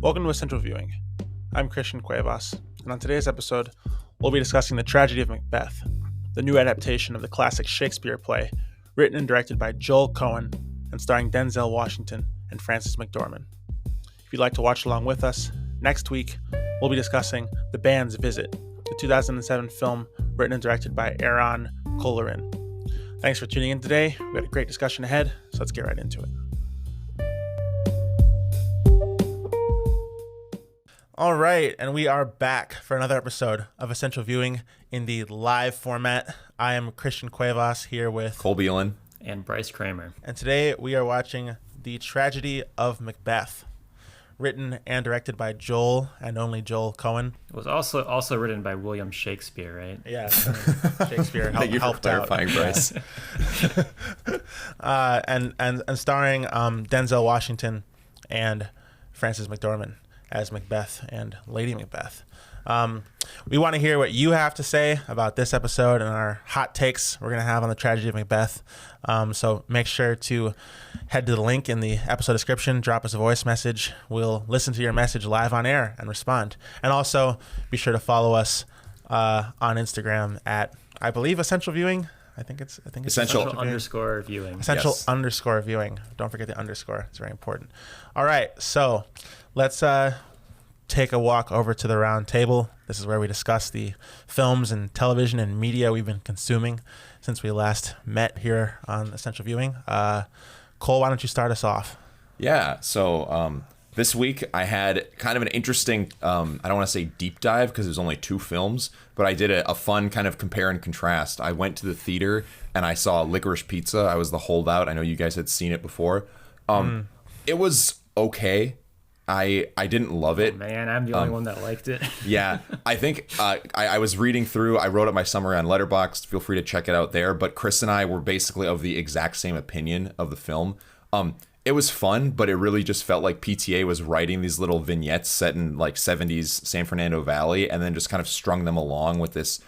Welcome to Essential Viewing. I'm ChristianCuevas, and on today's episode, we'll be discussing the Tragedy of Macbeth, the new adaptation of the classic Shakespeare play, written and directed by Joel Cohen and starring Denzel Washington and Frances McDormand. If you'd like to watch along with us, next week, we'll be discussing The Band's Visit, the 2007 film written and directed by Aaron Colleran. Thanks for tuning in today. We've got a great discussion ahead, so let's get right into it. All right, and we are back for another episode of Essential Viewing in the live format. I am ChristianCuevas here with Bielen and Bryce Kramer. And today we are watching The Tragedy of Macbeth, written and directed by Joel and only Joel Cohen. It was also written by William Shakespeare, right? Yeah, Shakespeare Thank you for clarifying, Bryce. and starring Denzel Washington and Frances McDormand as Macbeth and Lady Macbeth. We want to hear what you have to say about this episode and our hot takes we're going to have on the Tragedy of Macbeth. So make sure to head to the link in the episode description, drop us a voice message. We'll listen to your message live on air and respond. And also be sure to follow us on Instagram at, I believe, Essential Viewing. I think it's Essential underscore viewing. Essential underscore viewing. Don't forget the underscore. It's very important. All right. So let's take a walk over to the round table. This is where we discuss the films and television and media we've been consuming since we last met here on Essential Viewing. Cole, why don't you start us off? Yeah. So this week I had kind of an interesting, I don't want to say deep dive because there's only two films, but I did a fun kind of compare and contrast. I went to the theater and I saw Licorice Pizza. I was the holdout. I know you guys had seen it before. It was okay. I didn't love it. Oh, man, I'm the only one that liked it. Yeah, I think I was reading through. I wrote up my summary on Letterboxd. Feel free to check it out there. But Chris and I were basically of the exact same opinion of the film. It was fun, but it really just felt like PTA was writing these little vignettes set in like 70s San Fernando Valley, and then just kind of strung them along with this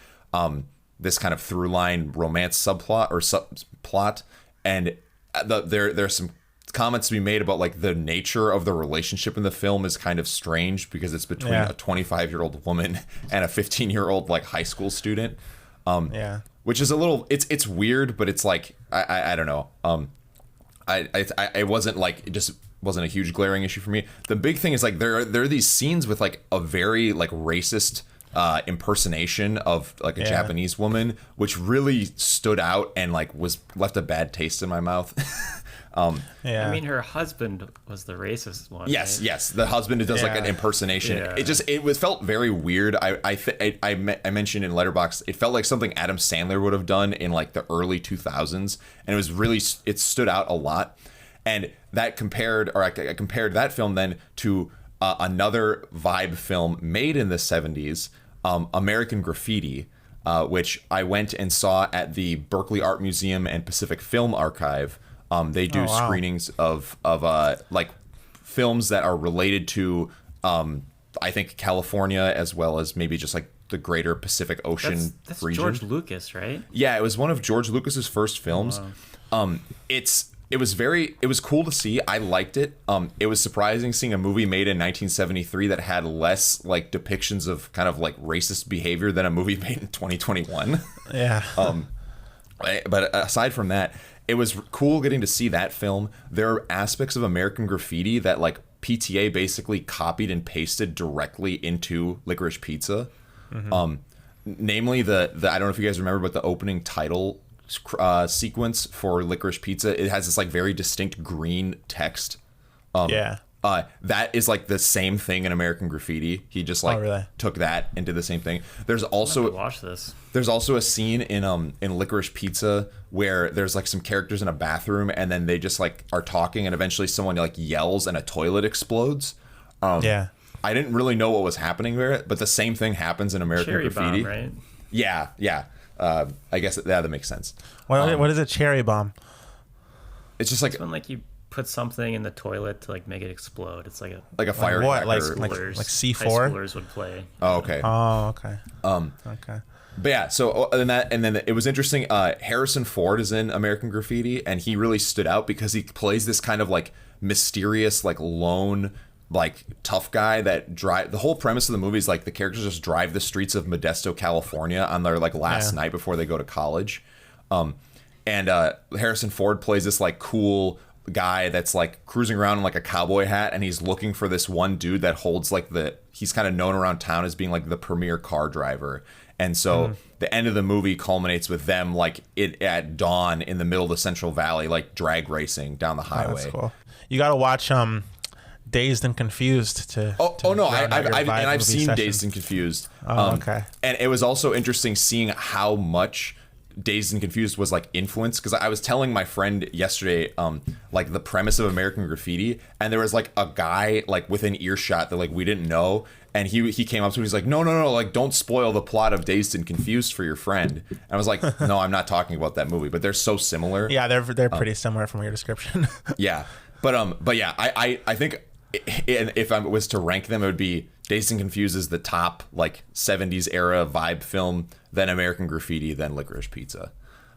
this kind of through line romance subplot or subplot. And there's some comments to be made about like the nature of the relationship in the film is kind of strange because it's between a 25-year-old woman and a 15-year-old like high school student. Which is a little it's weird, but it's like I don't know. I wasn't like, it just wasn't a huge glaring issue for me. The big thing is like there are these scenes with like a very like racist impersonation of like a Japanese woman, which really stood out and like was left a bad taste in my mouth. I mean, her husband was the racist one. Yes, right? yes. The husband who does like an impersonation. Yeah. It felt very weird. I mentioned in Letterboxd, it felt like something Adam Sandler would have done in like the early 2000s, and it was really, it stood out a lot. And that I compared that film then to another vibe film made in the 70s, American Graffiti, which I went and saw at the Berkeley Art Museum and Pacific Film Archive. They do screenings of like films that are related to, I think, California, as well as maybe just like the greater Pacific Ocean that's region. George Lucas, right? Yeah, it was one of George Lucas's first films. Wow. It was cool to see. I liked it. It was surprising seeing a movie made in 1973 that had less like depictions of kind of like racist behavior than a movie made in 2021. Yeah. But aside from that, it was cool getting to see that film. There are aspects of American Graffiti that like PTA basically copied and pasted directly into Licorice Pizza. Mm-hmm. Namely the I don't know if you guys remember, but the opening title sequence for Licorice Pizza, it has this like very distinct green text. That is like the same thing in American Graffiti. He just like took that and did the same thing. There's also watch this. There's also a scene in Licorice Pizza where there's like some characters in a bathroom and then they just like are talking and eventually someone like yells and a toilet explodes. I didn't really know what was happening there, but the same thing happens in American Cherry Graffiti. bomb, right? Yeah. I guess that makes sense. What is a cherry bomb? It's just like when like you put something in the toilet to like make it explode. It's like a firecracker. Like C4? High schoolers would play. Oh, okay. Okay. But yeah, so and then it was interesting. Harrison Ford is in American Graffiti, and he really stood out because he plays this kind of like mysterious, like lone like tough guy that drive. The whole premise of the movie is like the characters just drive the streets of Modesto, California on their like last night before they go to college. And Harrison Ford plays this like cool guy that's like cruising around in like a cowboy hat, and he's looking for this one dude that holds like he's kind of known around town as being like the premier car driver. And so the end of the movie culminates with them like at dawn in the middle of the Central Valley, like drag racing down the highway. That's cool. You got to watch Dazed and Confused to. I've seen session. Dazed and Confused. Okay. And it was also interesting seeing how much Dazed and Confused was like influenced, because I was telling my friend yesterday like the premise of American Graffiti, and there was like a guy like within earshot that like we didn't know, and he came up to me, he's like, no, like don't spoil the plot of Dazed and Confused for your friend. And I was like, no, I'm not talking about that movie, but they're so similar. Yeah, they're pretty similar from your description. Yeah, but yeah, I think if I was to rank them, it would be Dazed and Confused is the top like 70s era vibe film, then American Graffiti, then Licorice Pizza.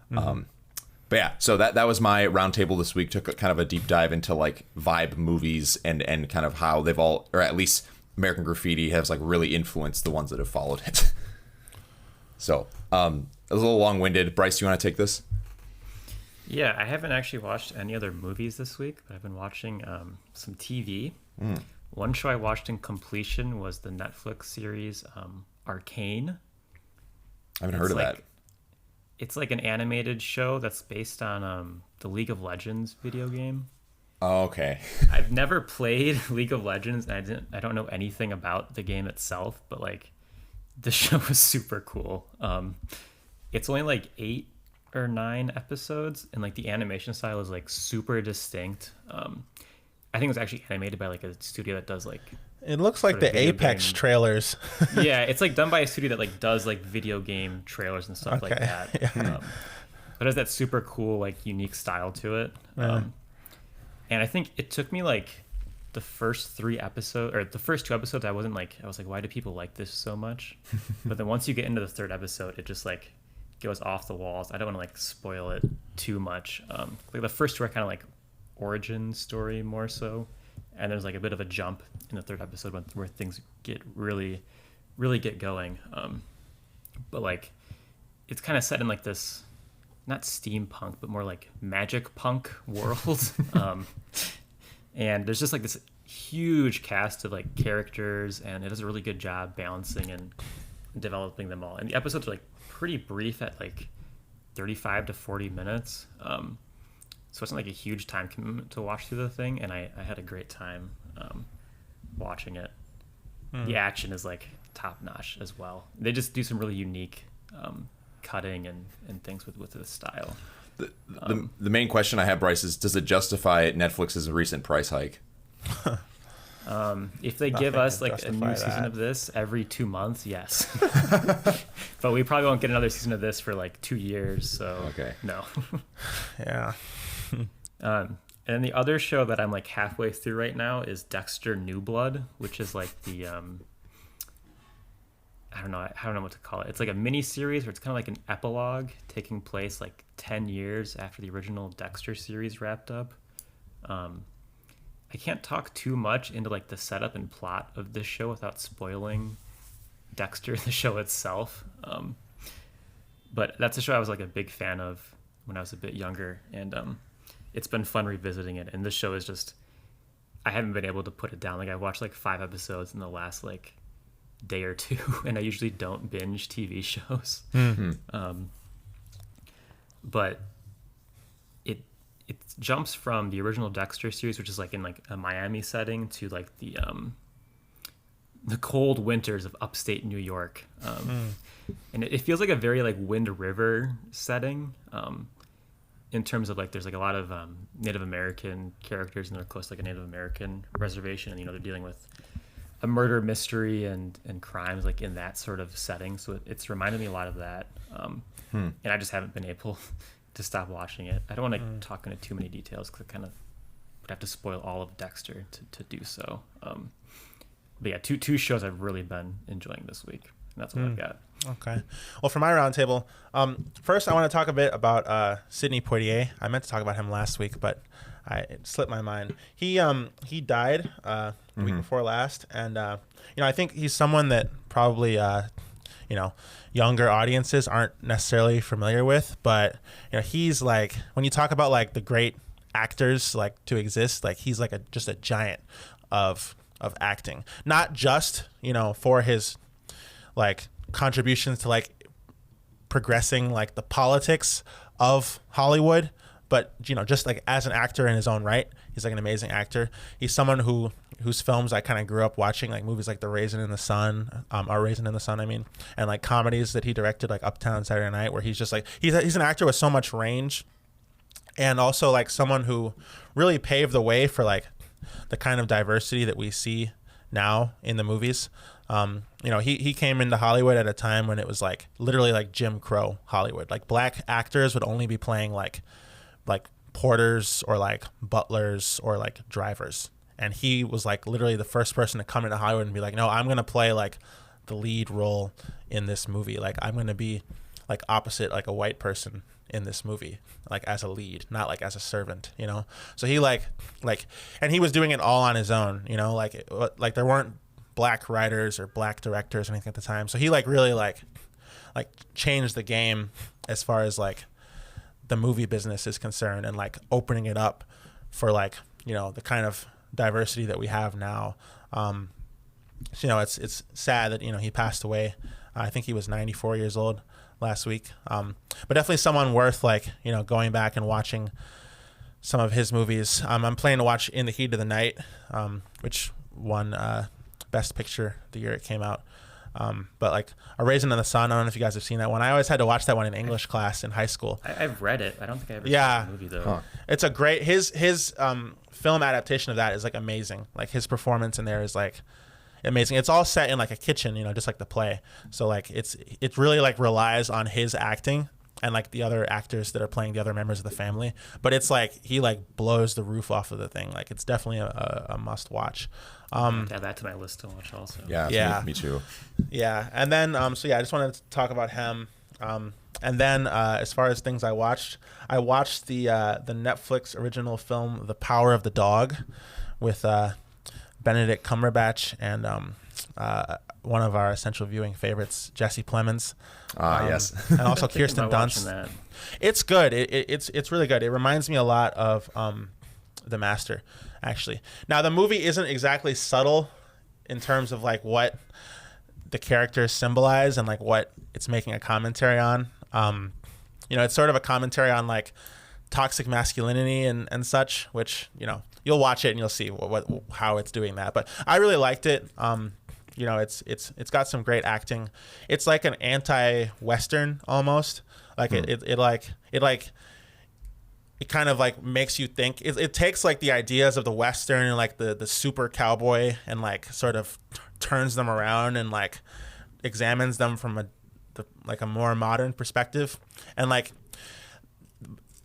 But yeah, so that was my roundtable this week. Took kind of a deep dive into like vibe movies and kind of how they've all, or at least American Graffiti has like really influenced the ones that have followed it. So it was a little long-winded. Bryce, you want to take this? Yeah, I haven't actually watched any other movies this week, but I've been watching some TV. One show I watched in completion was the Netflix series Arcane. I haven't heard of that. It's like an animated show that's based on the League of Legends video game. Oh, okay. I've never played League of Legends, and I don't know anything about the game itself, but like the show was super cool. It's only like 8 or 9 episodes, and like the animation style is like super distinct. I think it was actually animated by like a studio that does like, it looks like the Apex trailers. Yeah, it's like done by a studio that like does like video game trailers and stuff like that. Yeah. But it has that super cool like unique style to it. And I think it took me like the first 2 episodes, I was like, why do people like this so much? But then once you get into the 3rd episode, it just like goes off the walls. I don't want to like spoil it too much. Like the first 2 are kind of like origin story more so, and there's like a bit of a jump in the 3rd episode where things get really get going. But like it's kind of set in like this, not steampunk, but more like magic punk world. And there's just like this huge cast of like characters, and it does a really good job balancing and developing them all. And the episodes are like pretty brief at like 35 to 40 minutes. So it's not like a huge time commitment to watch through the thing, and I had a great time watching it. The action is like top notch as well. They just do some really unique cutting and things with the style. The main question I have, Bryce, is does it justify Netflix's recent price hike? If they give us like a new season of this every 2 months, yes. But we probably won't get another season of this for like 2 years, so okay. No. Yeah. And then the other show that I'm like halfway through right now is Dexter New Blood, which is like the I don't know what to call it. It's like a mini series where it's kind of like an epilogue taking place like 10 years after the original Dexter series wrapped up. I can't talk too much into like the setup and plot of this show without spoiling Dexter, the show itself. But that's a show I was like a big fan of when I was a bit younger, and it's been fun revisiting it. And this show is just, I haven't been able to put it down. Like I watched like 5 episodes in the last like day or 2, and I usually don't binge TV shows. But it jumps from the original Dexter series, which is like in like a Miami setting, to like the cold winters of upstate New York. And it feels like a very like Wind River setting, in terms of like there's like a lot of Native American characters, and they're close to like a Native American reservation, and they're dealing with a murder mystery and crimes like in that sort of setting. So it's reminded me a lot of that. And I just haven't been able to stop watching it. I don't want to talk into too many details because I kind of would have to spoil all of Dexter to do so. But yeah, two shows I've really been enjoying this week, and that's what I've got. Okay. Well, for my roundtable, first I want to talk a bit about Sidney Poitier. I meant to talk about him last week, but it slipped my mind. He died the week before last, and I think he's someone that probably younger audiences aren't necessarily familiar with. But he's like, when you talk about like the great actors like to exist, like he's like just a giant of acting, not just for his like contributions to like progressing like the politics of Hollywood, but just like as an actor in his own right, he's like an amazing actor. He's someone whose films I kind of grew up watching, like movies like Raisin in the Sun, I mean, and like comedies that he directed, like Uptown Saturday Night, where he's just like he's an actor with so much range, and also like someone who really paved the way for like the kind of diversity that we see now in the movies. He came into Hollywood at a time when it was like literally like Jim Crow Hollywood. Like black actors would only be playing like porters or like butlers or like drivers. And he was like literally the first person to come into Hollywood and be like, no, I'm going to play like the lead role in this movie. Like I'm going to be like opposite like a white person in this movie, like as a lead, not like as a servant, So he like, and he was doing it all on his own, like there weren't black writers or black directors or anything at the time. So he like really like changed the game as far as like the movie business is concerned, and like opening it up for like, the kind of diversity that we have now. It's sad that, he passed away. I think he was 94 years old last week. But definitely someone worth like, going back and watching some of his movies. I'm planning to watch In the Heat of the Night, which won Best Picture the year it came out. But like A Raisin in the Sun, I don't know if you guys have seen that one. I always had to watch that one in English class in high school. I've read it. I don't think I ever saw the movie though. Huh. It's a great his film adaptation of that is like amazing. Like his performance in there is like amazing. It's all set in like a kitchen, just like the play. So like it really like relies on his acting and like the other actors that are playing the other members of the family. But it's like he like blows the roof off of the thing. Like it's definitely a must watch. Add that to my list to watch also. Yeah. Me too. Yeah. And then I just wanted to talk about him. And then as far as things I watched the Netflix original film The Power of the Dog with Benedict Cumberbatch and one of our essential viewing favorites, Jesse Plemons. Yes. And also Kirsten Dunst. It's good. It's really good. It reminds me a lot of The Master, actually. Now, the movie isn't exactly subtle in terms of like what the characters symbolize and like what it's making a commentary on. It's sort of a commentary on like toxic masculinity and such, which, you'll watch it and you'll see how it's doing that. But I really liked it. It's got some great acting. It's like an anti-Western almost. Like it kind of like makes you think. It takes like the ideas of the Western and like the super cowboy and like sort of turns them around and like examines them from a more modern perspective. And like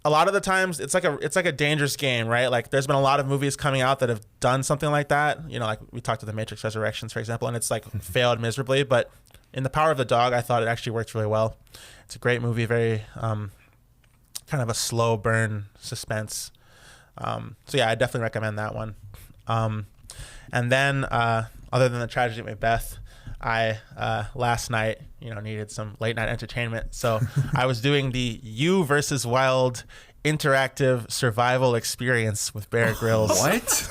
a lot of the times it's like a dangerous game, right? Like there's been a lot of movies coming out that have done something like that. Like we talked to The Matrix Resurrections, for example, and it's like failed miserably. But in The Power of the Dog, I thought it actually worked really well. It's a great movie, very kind of a slow burn suspense. So yeah, I definitely recommend that one. And then other than The Tragedy of Macbeth, I last night needed some late night entertainment, so I was doing the You versus Wild interactive survival experience with Bear Grylls. What?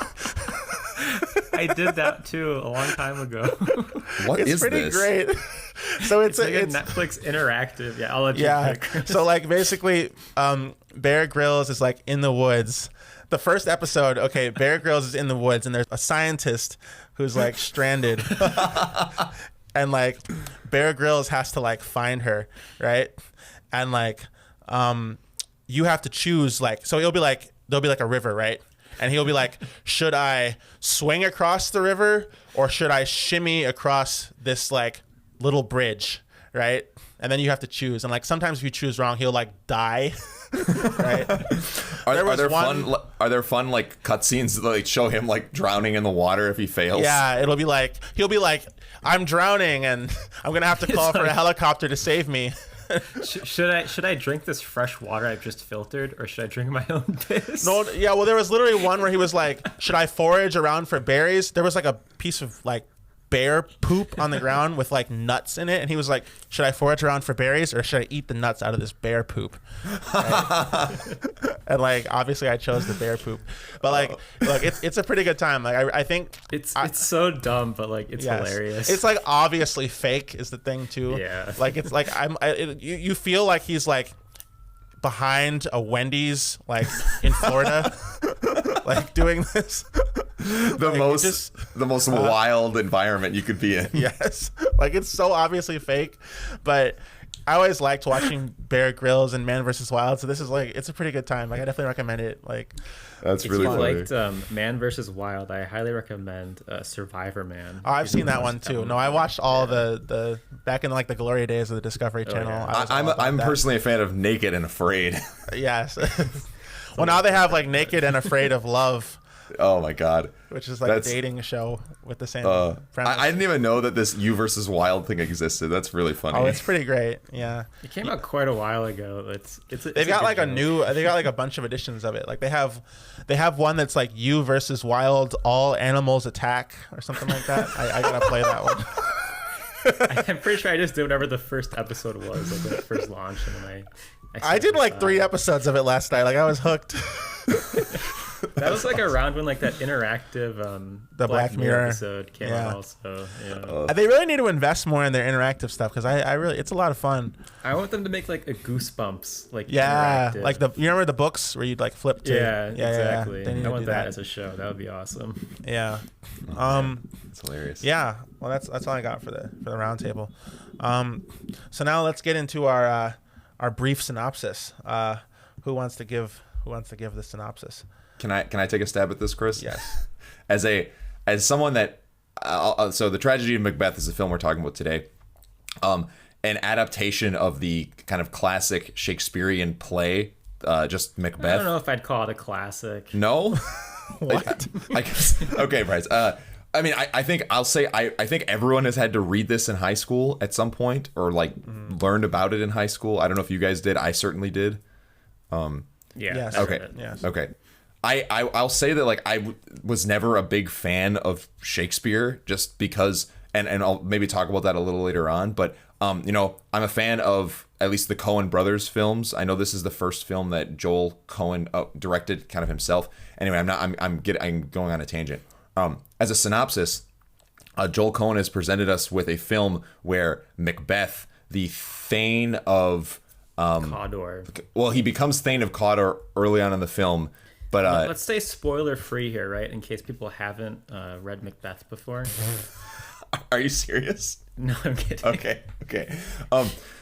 I did that too a long time ago. What is this? It's pretty great. So it's like a Netflix interactive. Yeah, I'll let you pick. So like basically, Bear Grylls is like in the woods. The first episode, okay, Bear Grylls is in the woods and there's a scientist who's like stranded, and like Bear Grylls has to like find her, right? And like you have to choose, like, so there'll be like a river, right? And he'll be like, should I swing across the river or should I shimmy across this like little bridge, right? And then you have to choose. And like sometimes if you choose wrong, he'll like die Right? Are there fun like cutscenes that like show him like drowning in the water if he fails? Yeah, he'll be like, I'm drowning and I'm gonna have to call for a helicopter to save me. Should I drink this fresh water I've just filtered, or should I drink my own piss? No, yeah. Well, there was literally one where he was like, should I forage around for berries? There was like a piece of like bear poop on the ground with like nuts in it, and he was like, should I forage around for berries or should I eat the nuts out of this bear poop? Right? And like obviously I chose the bear poop, but like look, it's a pretty good time. Like I think it's so dumb, but like it's hilarious. It's like obviously fake is the thing too. Yeah, like it's like you feel like he's like behind a Wendy's like in Florida like doing this. The most wild environment you could be in. Yes, like it's so obviously fake, but I always liked watching Bear Grylls and Man vs. Wild, so this is like it's a pretty good time. Like I definitely recommend it. Like that's really fun. funny. Liked Man vs. Wild. I highly recommend Survivor Man. Oh, I've seen that one too. No, I watched all the back in like the glory days of the Discovery Channel. Yeah. I'm personally a fan of Naked and Afraid. Yes. Well, now they have like Naked and Afraid of Love. Oh my God! Which is like a dating show with the same premise. I didn't even know that this You versus Wild thing existed. That's really funny. Oh, it's pretty great. Yeah, it came out quite a while ago. They've got like they got like a bunch of editions of it. Like they have one that's like You versus Wild, All Animals Attack or something like that. I gotta play that one. I'm pretty sure I just did whatever the first episode was, like when it first launched, and then I did like 3 episodes of it last night. Like I was hooked. That was like around when like that interactive the Black Mirror episode came out also. Yeah. They really need to invest more in their interactive stuff because I really it's a lot of fun. I want them to make like a Goosebumps like interactive. Like you remember the books where you'd like flip to exactly. They need I to want do that as a show. That would be awesome. Yeah. It's hilarious. Yeah. Well, that's all I got for the round table. So now let's get into our brief synopsis. Who wants to give the synopsis? Can I take a stab at this, Chris? Yes. As someone that so the Tragedy of Macbeth is the film we're talking about today. An adaptation of the kind of classic Shakespearean play, just Macbeth. I don't know if I'd call it a classic. No. What? I guess, okay, Bryce. I mean, I think I'll say I think everyone has had to read this in high school at some point or like learned about it in high school. I don't know if you guys did. I certainly did. Yeah. Yes. Okay. Yes. Okay. I'll say that like I was never a big fan of Shakespeare just because, and I'll maybe talk about that a little later on. But I'm a fan of at least the Cohen brothers films. I know this is the first film that Joel Cohen directed kind of himself. Anyway, I'm going on a tangent. As a synopsis, Joel Cohen has presented us with a film where Macbeth, the Thane of Cawdor. Well, he becomes Thane of Cawdor early on in the film. But let's stay spoiler free here, right? In case people haven't read Macbeth before. Are you serious? No, I'm kidding. Okay.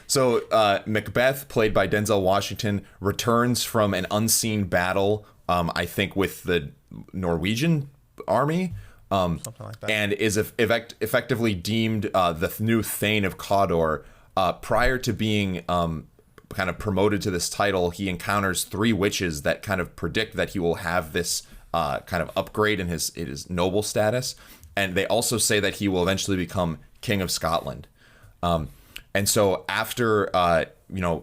So Macbeth, played by Denzel Washington, returns from an unseen battle, I think with the Norwegian army, something like that, and is effectively deemed the new Thane of Cawdor. Prior to being kind of promoted to this title, he encounters 3 witches that kind of predict that he will have this kind of upgrade in his noble status, and they also say that he will eventually become King of Scotland. And so after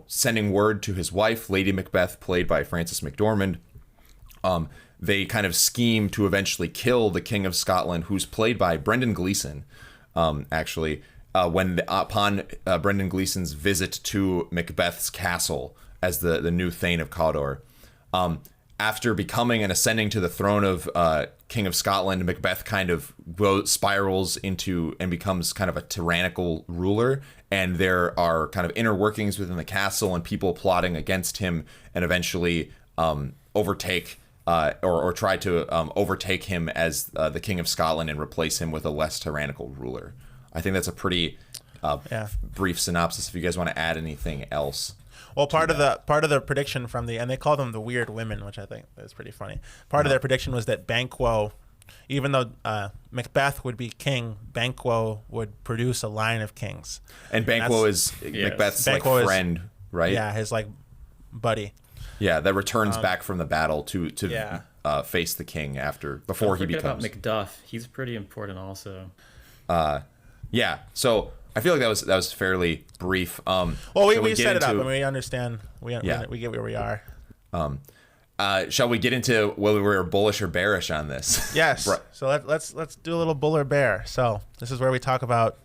sending word to his wife, Lady Macbeth, played by Frances McDormand, they kind of scheme to eventually kill the King of Scotland, who's played by Brendan Gleeson, actually. Upon Brendan Gleeson's visit to Macbeth's castle as the new Thane of Cawdor. After becoming and ascending to the throne of King of Scotland, Macbeth kind of spirals into and becomes kind of a tyrannical ruler, and there are kind of inner workings within the castle and people plotting against him and eventually overtake or try to overtake him as the King of Scotland and replace him with a less tyrannical ruler. I think that's a pretty brief synopsis. If you guys want to add anything else. Well, part of the prediction from and they call them the Weird Women, which I think is pretty funny. Part of their prediction was that Banquo, even though Macbeth would be king, Banquo would produce a line of kings. And Banquo is Macbeth's friend, right? Yeah, his buddy. Yeah, that returns back from the battle to face the king before he becomes. About Macduff, he's pretty important also. Yeah, so I feel like that was fairly brief. Well, we set it up and we understand. We get where we are. Shall we get into whether we're bullish or bearish on this? Yes. So let's do a little bull or bear. So this is where we talk about,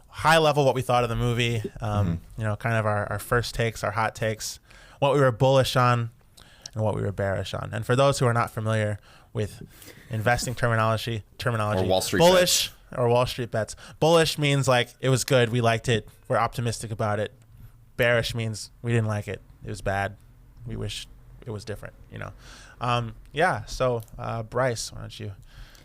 high level what we thought of the movie, kind of our first takes, our hot takes, what we were bullish on and what we were bearish on. And for those who are not familiar with investing terminology, or Wall Street bullish bets. Or Wall Street bets. Bullish means like it was good, we liked it, we're optimistic about it. Bearish means we didn't like it, it was bad, we wish it was different, So Bryce, why don't you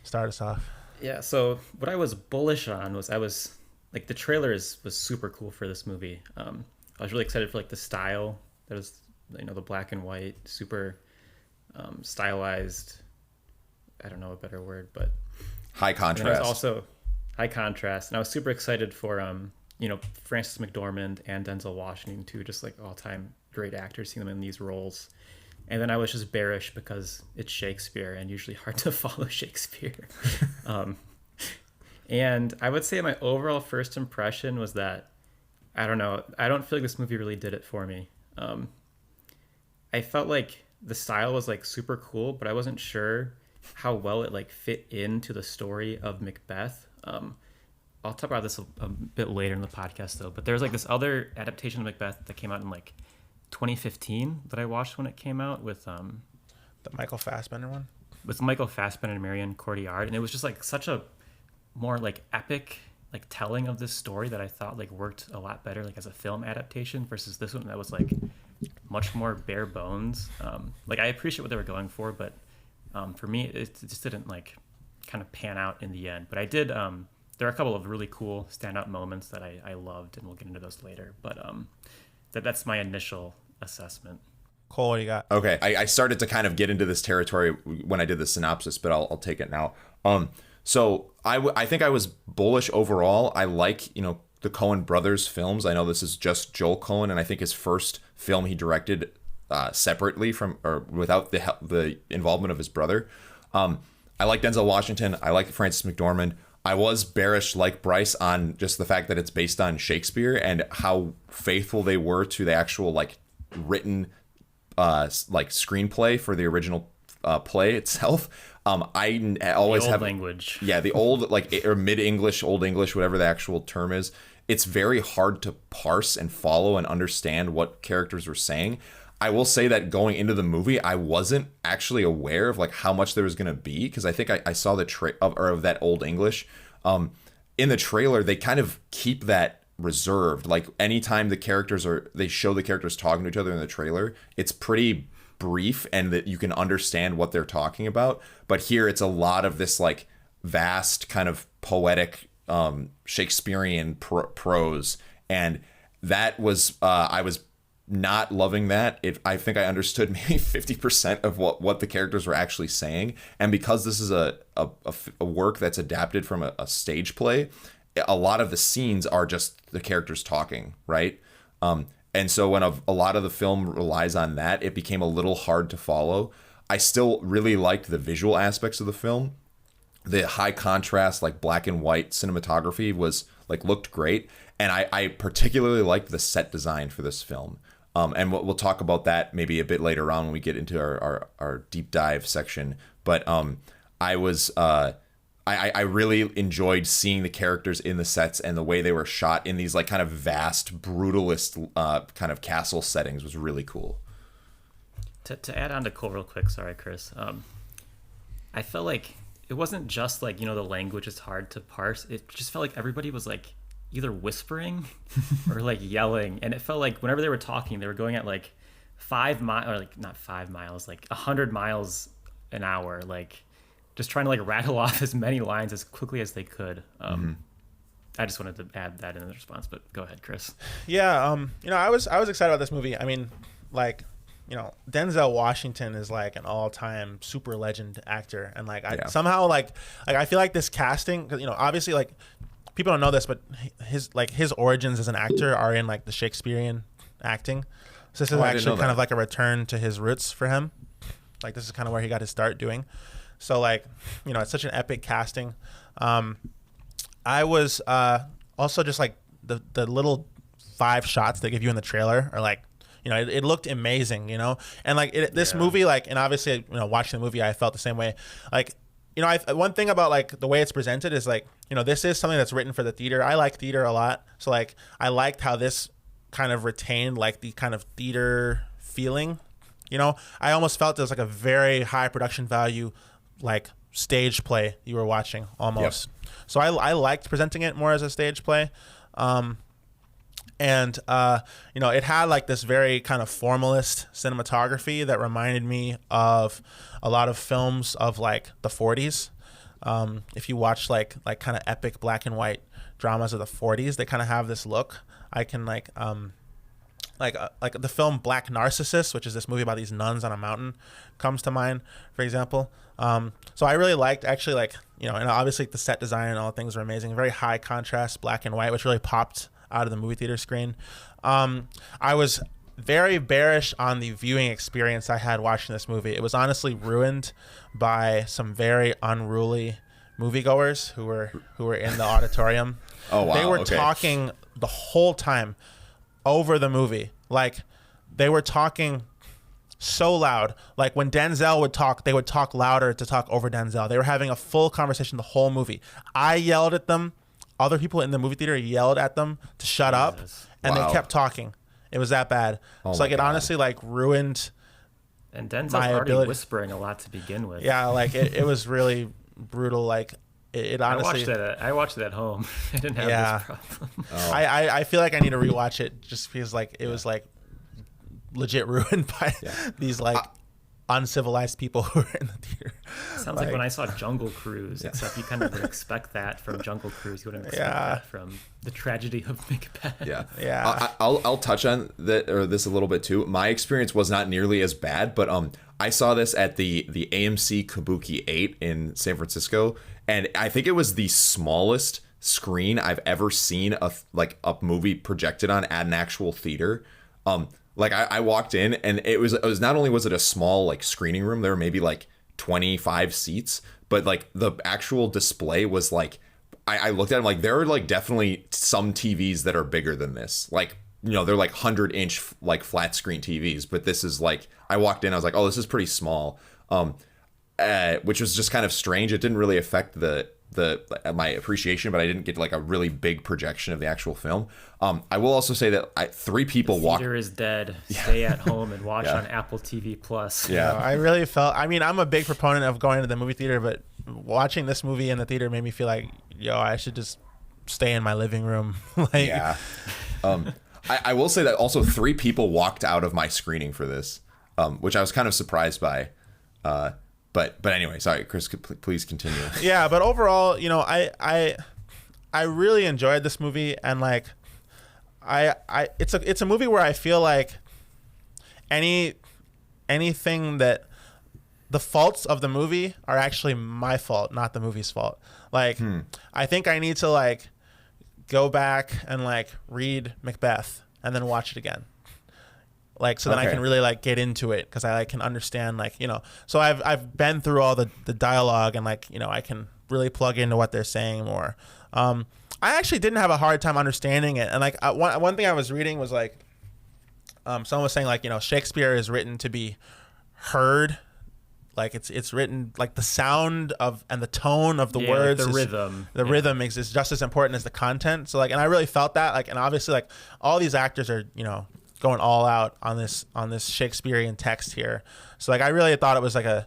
start us off? Yeah, so what I was bullish on was the trailer was super cool for this movie. I was really excited for the style that was, the black and white, super stylized. I don't know a better word, but high contrast. Also high contrast, and I was super excited for Frances McDormand and Denzel Washington too, just all-time great actors, seeing them in these roles. And then I was just bearish because it's Shakespeare and usually hard to follow Shakespeare. And I would say my overall first impression was that, I don't know, I don't feel like this movie really did it for me. I felt like the style was super cool, but I wasn't sure how well it fit into the story of Macbeth. I'll talk about this a bit later in the podcast though, but there's this other adaptation of Macbeth that came out in 2015 that I watched when it came out with the Michael Fassbender one. With Michael Fassbender and Marion Cotillard, and it was just such a more epic telling of this story that I thought worked a lot better as a film adaptation versus this one that was much more bare bones. I appreciate what they were going for, but for me it just didn't kind of pan out in the end. But I did. There are a couple of really cool standout moments that I loved, and we'll get into those later. But that's my initial assessment. Cole, what do you got? Okay, I started to kind of get into this territory when I did the synopsis, but I'll take it now. So I think I was bullish overall. I like, the Coen brothers films. I know this is just Joel Cohen, and I think his first film he directed separately from or without the involvement of his brother. I like Denzel Washington. I like Frances McDormand. I was bearish like Bryce on just the fact that it's based on Shakespeare and how faithful they were to the actual written screenplay for the original play itself. I always the old have language. Yeah, the old or mid English, old English, whatever the actual term is. It's very hard to parse and follow and understand what characters were saying. I will say that going into the movie, I wasn't actually aware of how much there was going to be, because I think I saw the of that old English. In the trailer, they kind of keep that reserved. Anytime they show the characters talking to each other in the trailer, it's pretty brief and that you can understand what they're talking about. But here it's a lot of this vast kind of poetic Shakespearean prose, and that was I was not loving that. I think I understood maybe 50% of what the characters were actually saying, and because this is a work that's adapted from a stage play, a lot of the scenes are just the characters talking, right? And so when a lot of the film relies on that, it became a little hard to follow. I still really liked the visual aspects of the film. The high contrast, black and white cinematography was looked great. And I particularly liked the set design for this film. And we'll talk about that maybe a bit later on when we get into our deep dive section. But I really enjoyed seeing the characters in the sets, and the way they were shot in these kind of vast, brutalist kind of castle settings was really cool. To add on to Cole real quick, sorry, Chris. I felt like it wasn't just the language is hard to parse. It just felt like everybody was either whispering or yelling, and it felt like whenever they were talking, they were going at 5 miles, or not 5 miles, 100 miles an hour, just trying to rattle off as many lines as quickly as they could. I just wanted to add that in the response, but go ahead, Chris. Yeah, I was excited about this movie. I mean, Denzel Washington is an all-time super legend actor, and somehow I feel like this casting, because obviously people don't know this, but his origins as an actor are in the Shakespearean acting. So this is I didn't know actually kind that. of like a return to his roots for him. Like this is kind of where he got his start doing. So like, you know, it's such an epic casting. I was also just like the little 5 shots they give you in the trailer are like, you know, it looked amazing, you know, and like this movie, like, and obviously, you know, watching the movie, I felt the same way. Like, you know, one thing about like the way it's presented is like, you know, this is something that's written for the theater. I like theater a lot, so like I liked how this kind of retained like the kind of theater feeling. You know, I almost felt there's like a very high production value, like stage play you were watching almost. Yep. So I liked presenting it more as a stage play. And you know, it had like this very kind of formalist cinematography that reminded me of a lot of films of like the 40s. If you watch like kind of epic black and white dramas of the 40s, they kind of have this look. I can like the film Black Narcissus, which is this movie about these nuns on a mountain, comes to mind, for example. So I really liked actually, like, you know, and obviously the set design and all things were amazing. Very high contrast, black and white, which really popped out of the movie theater screen. I was very bearish on the viewing experience I had watching this movie. It was honestly ruined by some very unruly moviegoers who were in the auditorium. Oh wow! They were okay. talking the whole time over the movie. Like they were talking so loud. Like when Denzel would talk, they would talk louder to talk over Denzel. They were having a full conversation the whole movie. I yelled at them. Other people in the movie theater yelled at them to shut up, and Wow. they kept talking. It was that bad. Oh so like it God. honestly like ruined. And Denzel's my already ability. whispering a lot to begin with. Yeah, like it was really brutal. Like it honestly. I watched it at home. I didn't have Yeah. this problem. Oh. I feel like I need to rewatch it just because like it was like legit ruined by these like uncivilized people who were in the theater. Sounds like when I saw Jungle Cruise, except you kind of would expect that from Jungle Cruise. You wouldn't expect that from the Tragedy of Macbeth. Yeah. I'll touch on that or this a little bit too. My experience was not nearly as bad, but I saw this at the AMC Kabuki 8 in San Francisco, and I think it was the smallest screen I've ever seen a movie projected on at an actual theater. Like I walked in and it was not only was it a small like screening room, there were maybe like 25 seats, but like the actual display was like, I looked at it like there are like definitely some TVs that are bigger than this. Like, you know, they're like 100-inch like flat screen TVs, but this is like, I walked in, I was like, oh, this is pretty small. Which was just kind of strange. It didn't really affect my appreciation, but I didn't get like a really big projection of the actual film. I will also say that 3 people walked. Theater is dead. Stay at home and watch on Apple TV Plus. Yeah, I really felt. I mean, I'm a big proponent of going to the movie theater, but watching this movie in the theater made me feel like, yo, I should just stay in my living room. Like, yeah. I will say that also 3 people walked out of my screening for this, which I was kind of surprised by. But anyway, sorry, Chris, please continue. Yeah, but overall, you know, I really enjoyed this movie, and like it's a movie where I feel like anything that the faults of the movie are actually my fault, not the movie's fault. Like I think I need to like go back and like read Macbeth and then watch it again. Like, so then I can really like get into it because I like can understand, like, you know, so I've been through all the dialogue and like, you know, I can really plug into what they're saying more. I actually didn't have a hard time understanding it. And like one thing I was reading was like, someone was saying like, you know, Shakespeare is written to be heard. Like it's written like the sound of and the tone of the words, like rhythm. The rhythm is just as important as the content. So like, and I really felt that, like, and obviously like all these actors are, you know, going all out on this Shakespearean text here. So like I really thought it was like it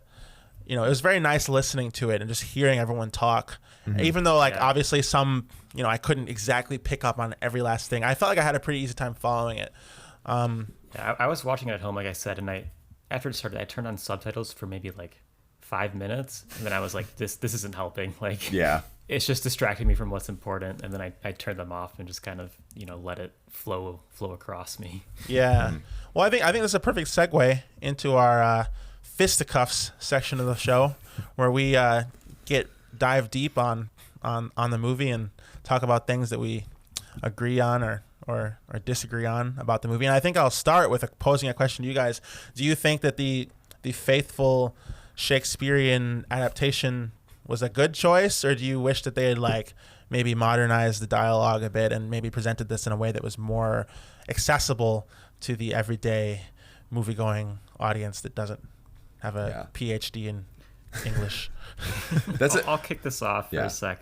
was very nice listening to it and just hearing everyone talk. Mm-hmm. Even though like obviously some, you know, I couldn't exactly pick up on every last thing. I felt like I had a pretty easy time following it. I was watching it at home, like I said, and after it started, I turned on subtitles for maybe like 5 minutes, and then I was like, this isn't helping. Like, it's just distracting me from what's important, and then I turned them off and just kind of, you know, let it flow across me. Yeah. Well, I think this is a perfect segue into our fisticuffs section of the show, where we dive deep on the movie and talk about things that we agree on or or disagree on about the movie. And I think I'll start with posing a question to you guys. Do you think that the faithful Shakespearean adaptation was a good choice, or do you wish that they had like maybe modernized the dialogue a bit and maybe presented this in a way that was more accessible to the everyday movie-going audience that doesn't have a PhD in English? I'll kick this off for a sec.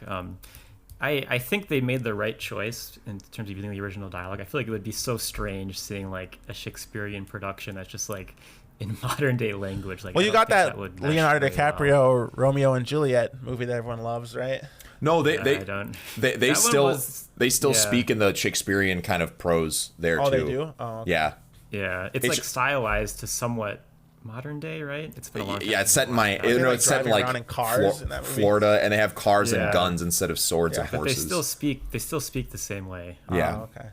I think they made the right choice in terms of using the original dialogue. I feel like it would be so strange seeing like a Shakespearean production that's just like in modern day language. Like, well, you got that Leonardo DiCaprio Romeo and Juliet movie that everyone loves, right? No, they still speak in the Shakespearean kind of prose there too. Oh, they do? Oh, okay. Yeah. It's like stylized to somewhat modern day, right? It's been a long time. Yeah, it's set in it's set in like cars Florida, and they have cars and guns instead of swords and horses. But they still speak the same way. Yeah. Oh, okay.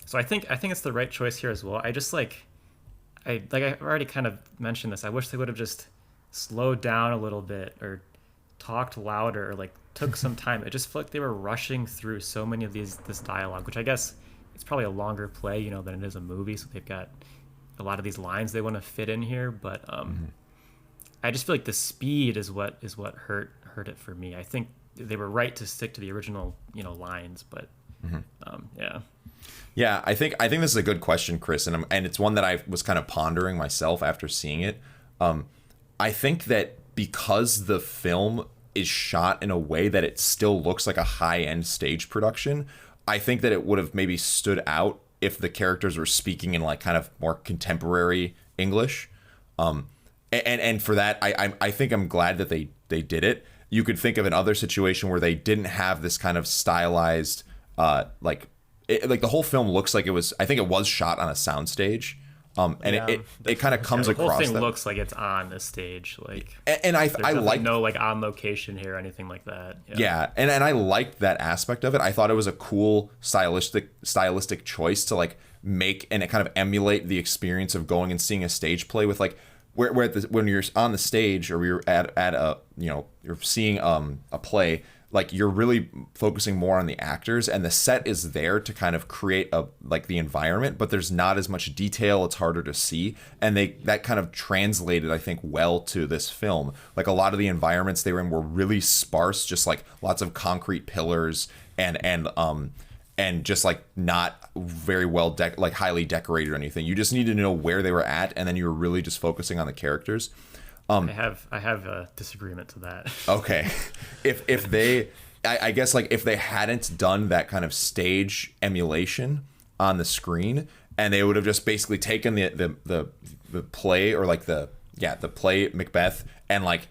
So I think it's the right choice here as well. I just I already kind of mentioned this. I wish they would have just slowed down a little bit or talked louder or like took some time. It just felt like they were rushing through so many of this dialogue, which I guess it's probably a longer play, than it is a movie. So they've got a lot of these lines they want to fit in here, but I just feel like the speed is what hurt it for me. I think they were right to stick to the original, lines, but Yeah, I think this is a good question, Chris, and it's one that I was kind of pondering myself after seeing it. I think that because the film is shot in a way that it still looks like a high-end stage production, I think that it would have maybe stood out if the characters were speaking in like kind of more contemporary English. And for that, I think I'm glad that they did it. You could think of another situation where they didn't have this kind of stylized like the whole film looks like it was. I think it was shot on a soundstage, it kind of comes across. The whole thing looks like it's on a stage, like. And I like no like on location here or anything like that. Yeah, and I liked that aspect of it. I thought it was a cool stylistic choice to like make and it kind of emulate the experience of going and seeing a stage play with like where when you're on the stage or you're at a you're seeing a play. Like you're really focusing more on the actors and the set is there to kind of create the environment, but there's not as much detail. It's harder to see. And that kind of translated, I think, well to this film. Like a lot of the environments they were in were really sparse, just like lots of concrete pillars and just like not very well highly decorated or anything. You just needed to know where they were at, and then you were really just focusing on the characters. I have a disagreement to that. Okay. If they, I guess like if they hadn't done that kind of stage emulation on the screen, and they would have just basically taken the play or like the play Macbeth and like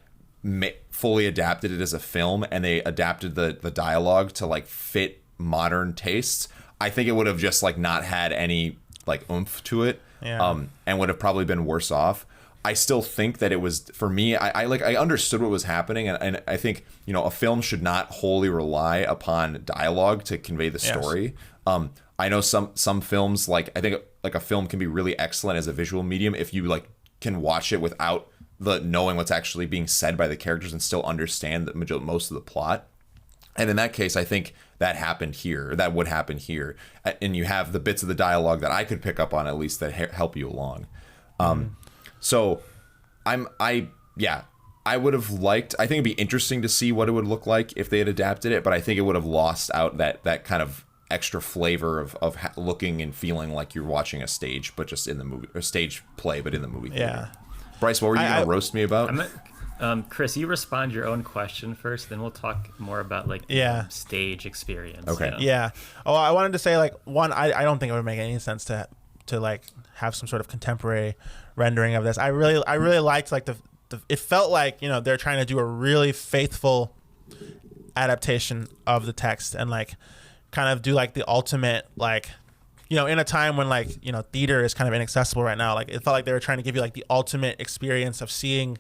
fully adapted it as a film, and they adapted the dialogue to like fit modern tastes, I think it would have just like not had any like oomph to it, and would have probably been worse off. I still think that it was, for me, I understood what was happening, and I think, a film should not wholly rely upon dialogue to convey the story. Yes. I know some films, like, I think like a film can be really excellent as a visual medium if you like can watch it without knowing what's actually being said by the characters and still understand most of the plot. And in that case, I think that would happen here. And you have the bits of the dialogue that I could pick up on, at least, that help you along. So I would have liked, I think it'd be interesting to see what it would look like if they had adapted it, but I think it would have lost out that kind of extra flavor of looking and feeling like you're watching a stage, but just in the movie, or stage play, but in the movie theater. Yeah. Bryce, what were you going to roast me about? Chris, you respond your own question first, then we'll talk more about like stage experience. Okay. Yeah. Oh, I wanted to say like one, I don't think it would make any sense to like have some sort of contemporary rendering of this. I really liked like the it felt like, they're trying to do a really faithful adaptation of the text and like kind of do like the ultimate, like, in a time when like, theater is kind of inaccessible right now. Like it felt like they were trying to give you like the ultimate experience of seeing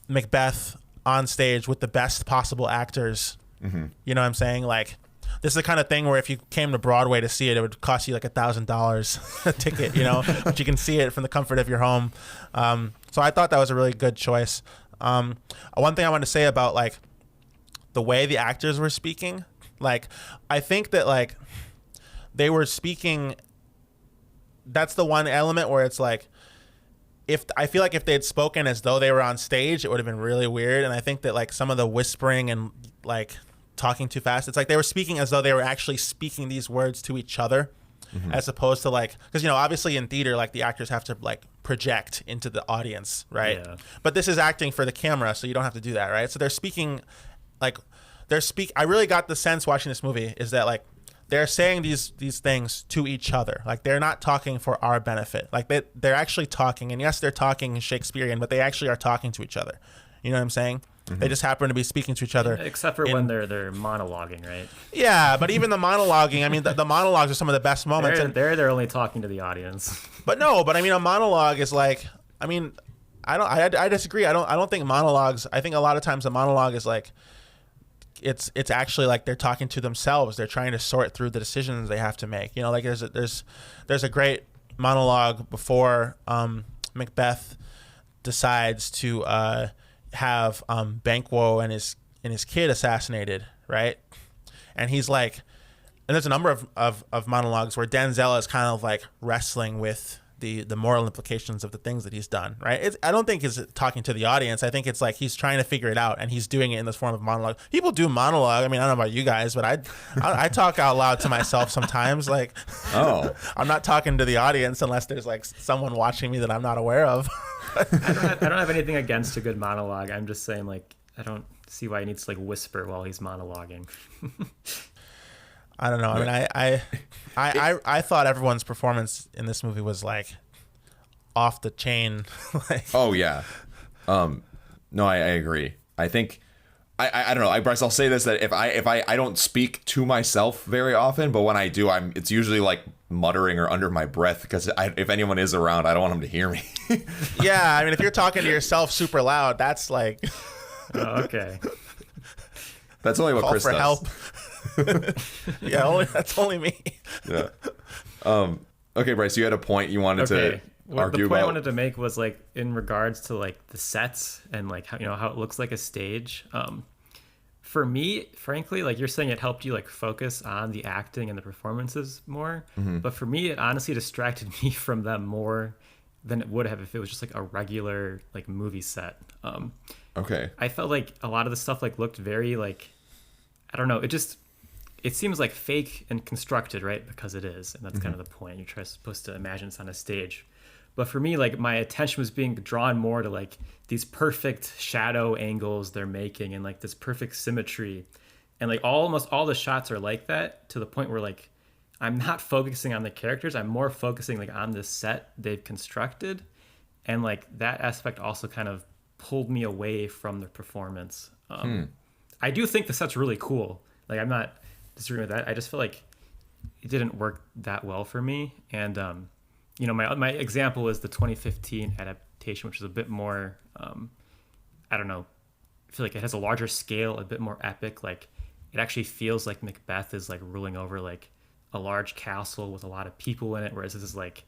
Macbeth on stage with the best possible actors. Mm-hmm. You know what I'm saying? Like, this is the kind of thing where if you came to Broadway to see it, it would cost you like $1,000 a ticket, but you can see it from the comfort of your home. So I thought that was a really good choice. One thing I want to say about like the way the actors were speaking, like I think that like they were speaking. That's the one element where it's like, if I feel like if they had spoken as though they were on stage, it would have been really weird. And I think that like some of the whispering and like talking too fast, it's like they were speaking as though they were actually speaking these words to each other, as opposed to like, because obviously in theater, like the actors have to like project into the audience, right? Yeah. But this is acting for the camera, so you don't have to do that, right? So they're speaking like I really got the sense watching this movie is that like they're saying these things to each other. Like they're not talking for our benefit. Like they're actually talking, and yes, they're talking Shakespearean, but they actually are talking to each other. You know what I'm saying? They just happen to be speaking to each other. Except for when they're monologuing, right? Yeah, but even the monologuing, I mean, the monologues are some of the best moments. They're only talking to the audience. But I mean, a monologue is like, I mean, I disagree. I don't think monologues. I think a lot of times a monologue is like, it's actually like they're talking to themselves. They're trying to sort through the decisions they have to make. Like there's a great monologue before Macbeth decides to have Banquo and his kid assassinated, right? And he's like, and there's a number of monologues where Denzel is kind of like wrestling with the moral implications of the things that he's done, right? I don't think it's talking to the audience. I think it's like he's trying to figure it out, and he's doing it in this form of monologue. People do monologue. I mean, I don't know about you guys, but I talk out loud to myself sometimes. Like, I'm not talking to the audience unless there's like someone watching me that I'm not aware of. I don't have anything against a good monologue. I'm just saying, like, I don't see why he needs to like whisper while he's monologuing. I don't know. I mean, I thought everyone's performance in this movie was like off the chain. Like, oh yeah. No, I agree. I think I don't know. Bryce, I'll say this, that if I don't speak to myself very often, but when I do, it's usually like muttering or under my breath, because if anyone is around, I don't want them to hear me. Yeah, I mean, if you're talking to yourself super loud, that's like okay. That's only what call Chris for does. Help. Yeah, that's only me. Yeah. Okay, Bryce, you had a point you wanted to argue the point about. I wanted to make was like in regards to like the sets and like how it looks like a stage. For me, frankly, like you're saying, it helped you like focus on the acting and the performances more. But for me, it honestly distracted me from them more than it would have if it was just like a regular like movie set. Okay. I felt like a lot of the stuff like looked very like, I don't know, it seems like fake and constructed, right? Because it is, and that's kind of the point. You're supposed to imagine it's on a stage. But for me, like my attention was being drawn more to like these perfect shadow angles they're making and like this perfect symmetry. And like almost all the shots are like that, to the point where like I'm not focusing on the characters. I'm more focusing like on the set they've constructed. And like that aspect also kind of pulled me away from the performance. I do think the set's really cool. Like I'm not disagreeing with that. I just feel like it didn't work that well for me. And my example is the 2015 adaptation, which is a bit more I don't know, I feel like it has a larger scale, a bit more epic. Like it actually feels like Macbeth is like ruling over like a large castle with a lot of people in it, whereas this is like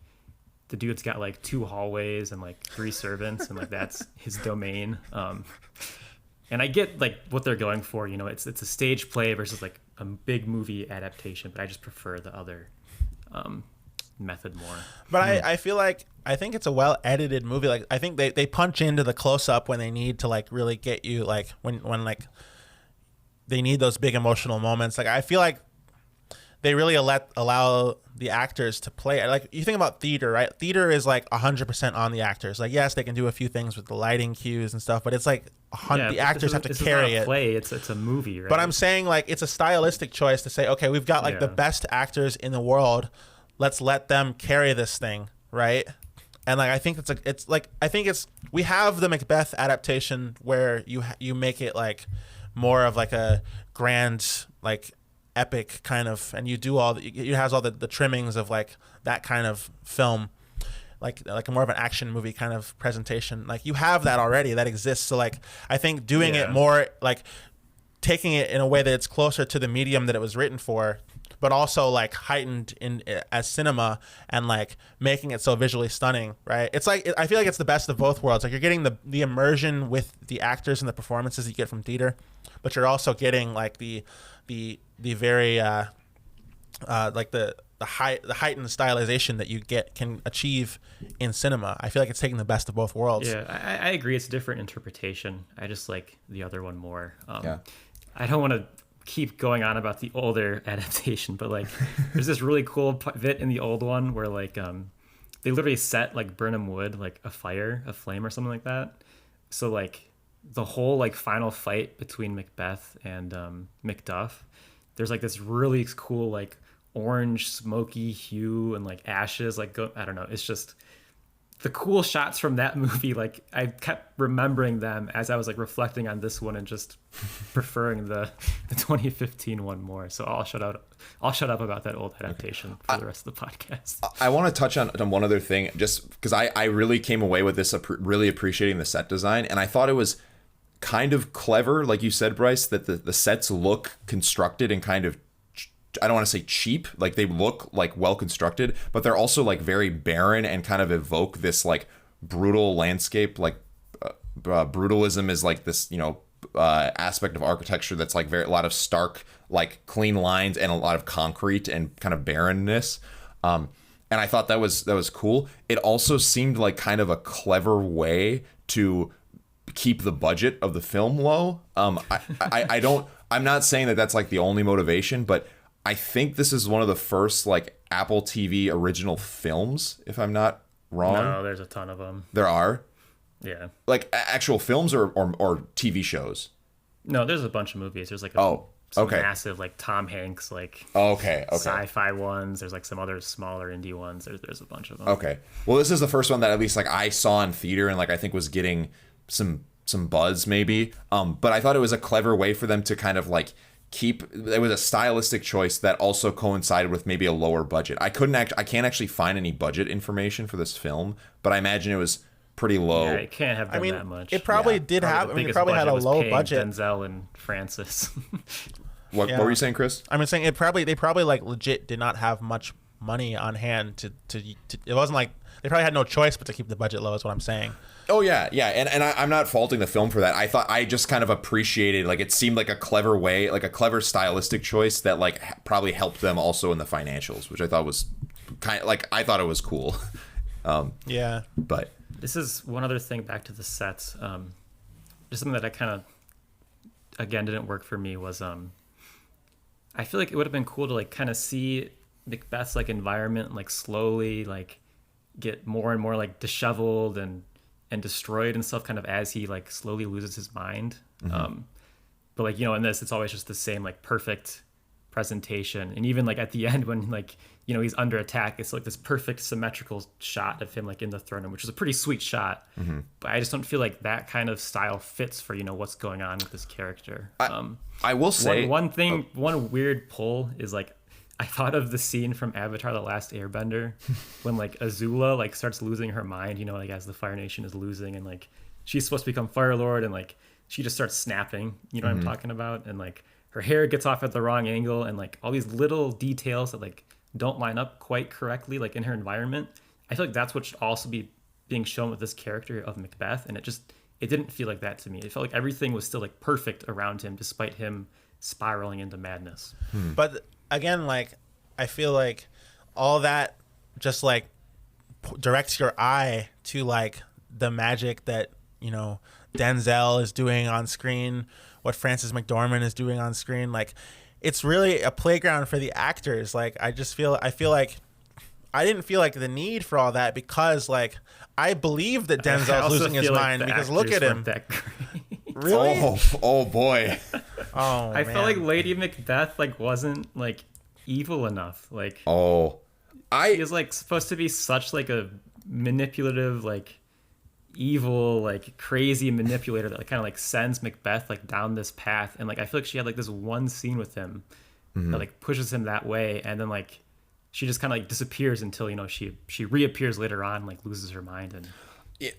the dude's got like 2 hallways and like 3 servants and like that's his domain. And I get like what they're going for, it's a stage play versus like a big movie adaptation, but I just prefer the other method more. But I feel like, I think it's a well edited movie. Like I think they punch into the close up when they need to like really get you, like when like they need those big emotional moments. Like I feel like they really allow the actors to play. Like you think about theater, right? Theater is like 100% on the actors. Like yes, they can do a few things with the lighting cues and stuff, but it's like the actors have to carry it. Play. It's a movie, right? But I'm saying like it's a stylistic choice to say, okay, we've got like the best actors in the world. Let's let them carry this thing, right? And like I think we have the Macbeth adaptation where you make it like more of like a grand like epic kind of, and you do it has all the trimmings of like that kind of film, like more of an action movie kind of presentation. Like you have that already, that exists. So like I think doing it more like taking it in a way that it's closer to the medium that it was written for, but also like heightened as cinema and like making it so visually stunning, right? It's like, I feel like it's the best of both worlds. Like you're getting the immersion with the actors and the performances you get from theater, but you're also getting like the very like the heightened stylization that you can achieve in cinema. I feel like it's taking the best of both worlds. Yeah, I agree. It's a different interpretation. I just like the other one more. Yeah. I don't want to keep going on about the older adaptation, but like there's this really cool bit in the old one where like they literally set like Burnham Wood like a flame or something like that. So like the whole like final fight between Macbeth and Macduff, there's like this really cool like orange smoky hue and like ashes like I don't know, it's just the cool shots from that movie. Like I kept remembering them as I was like reflecting on this one and just preferring the 2015 one more. So I'll shut up about that old adaptation for the rest of the podcast. I want to touch on one other thing, just because I really came away with this really appreciating the set design, and I thought it was kind of clever, like you said, Bryce, that the sets look constructed and kind of, I don't want to say cheap, like they look like well constructed, but they're also like very barren and kind of evoke this like brutal landscape. Like brutalism is like this, aspect of architecture that's like a lot of stark, like clean lines and a lot of concrete and kind of barrenness. And I thought that was cool. It also seemed like kind of a clever way to keep the budget of the film low. I'm not saying that that's like the only motivation, but I think this is one of the first like Apple TV original films, if I'm not wrong. No, there's a ton of them. There are? Yeah. Like actual films or TV shows? No, there's a bunch of movies. There's like some massive like Tom Hanks like sci-fi ones. There's like some other smaller indie ones. There's a bunch of them. Okay. Well, this is the first one that at least like I saw in theater and like I think was getting some buzz maybe. But I thought it was a clever way for them to kind of like it was a stylistic choice that also coincided with maybe a lower budget. I can't actually find any budget information for this film, but I imagine it was pretty low. Yeah, it can't have been that much. It probably did have. I mean, it probably had a low budget. Denzel and Francis. What were you saying, Chris? I'm saying they probably like legit did not have much money on hand to. It wasn't like they probably had no choice but to keep the budget low. Is what I'm saying. Oh yeah, and I'm not faulting the film for that. I just kind of appreciated, like, it seemed like a clever way, like a clever stylistic choice that like probably helped them also in the financials, which I thought was kind of like, I thought it was cool. Yeah, but this is one other thing back to the sets. Just something that I kind of again didn't work for me was I feel like it would have been cool to like kind of see Macbeth's like environment like slowly like get more and more like disheveled and destroyed and stuff kind of as he like slowly loses his mind. Mm-hmm. But like, in this, it's always just the same like perfect presentation. And even like at the end when like, he's under attack, it's like this perfect symmetrical shot of him like in the throne room, which is a pretty sweet shot. Mm-hmm. But I just don't feel like that kind of style fits for, what's going on with this character. I will say one weird pull is like, I thought of the scene from Avatar: The Last Airbender when like Azula like starts losing her mind, like as the Fire Nation is losing and like she's supposed to become Fire Lord and like she just starts snapping, what I'm talking about? And like her hair gets off at the wrong angle and like all these little details that like don't line up quite correctly like in her environment. I feel like that's what should also be being shown with this character of Macbeth, and it didn't feel like that to me. It felt like everything was still like perfect around him despite him spiraling into madness. But again, like, I feel like all that just like directs your eye to like the magic that Denzel is doing on screen, what Frances McDormand is doing on screen. Like, it's really a playground for the actors. Like, I feel like I didn't feel like the need for all that because like I believe that Denzel's losing his mind because look at him. Really? Oh boy. I felt like Lady Macbeth like wasn't like evil enough. Like she is like supposed to be such like a manipulative, like evil, like crazy manipulator that like, kind of like sends Macbeth like down this path. And like I feel like she had like this one scene with him that like pushes him that way, and then like she just kind of like disappears until she reappears later on, like loses her mind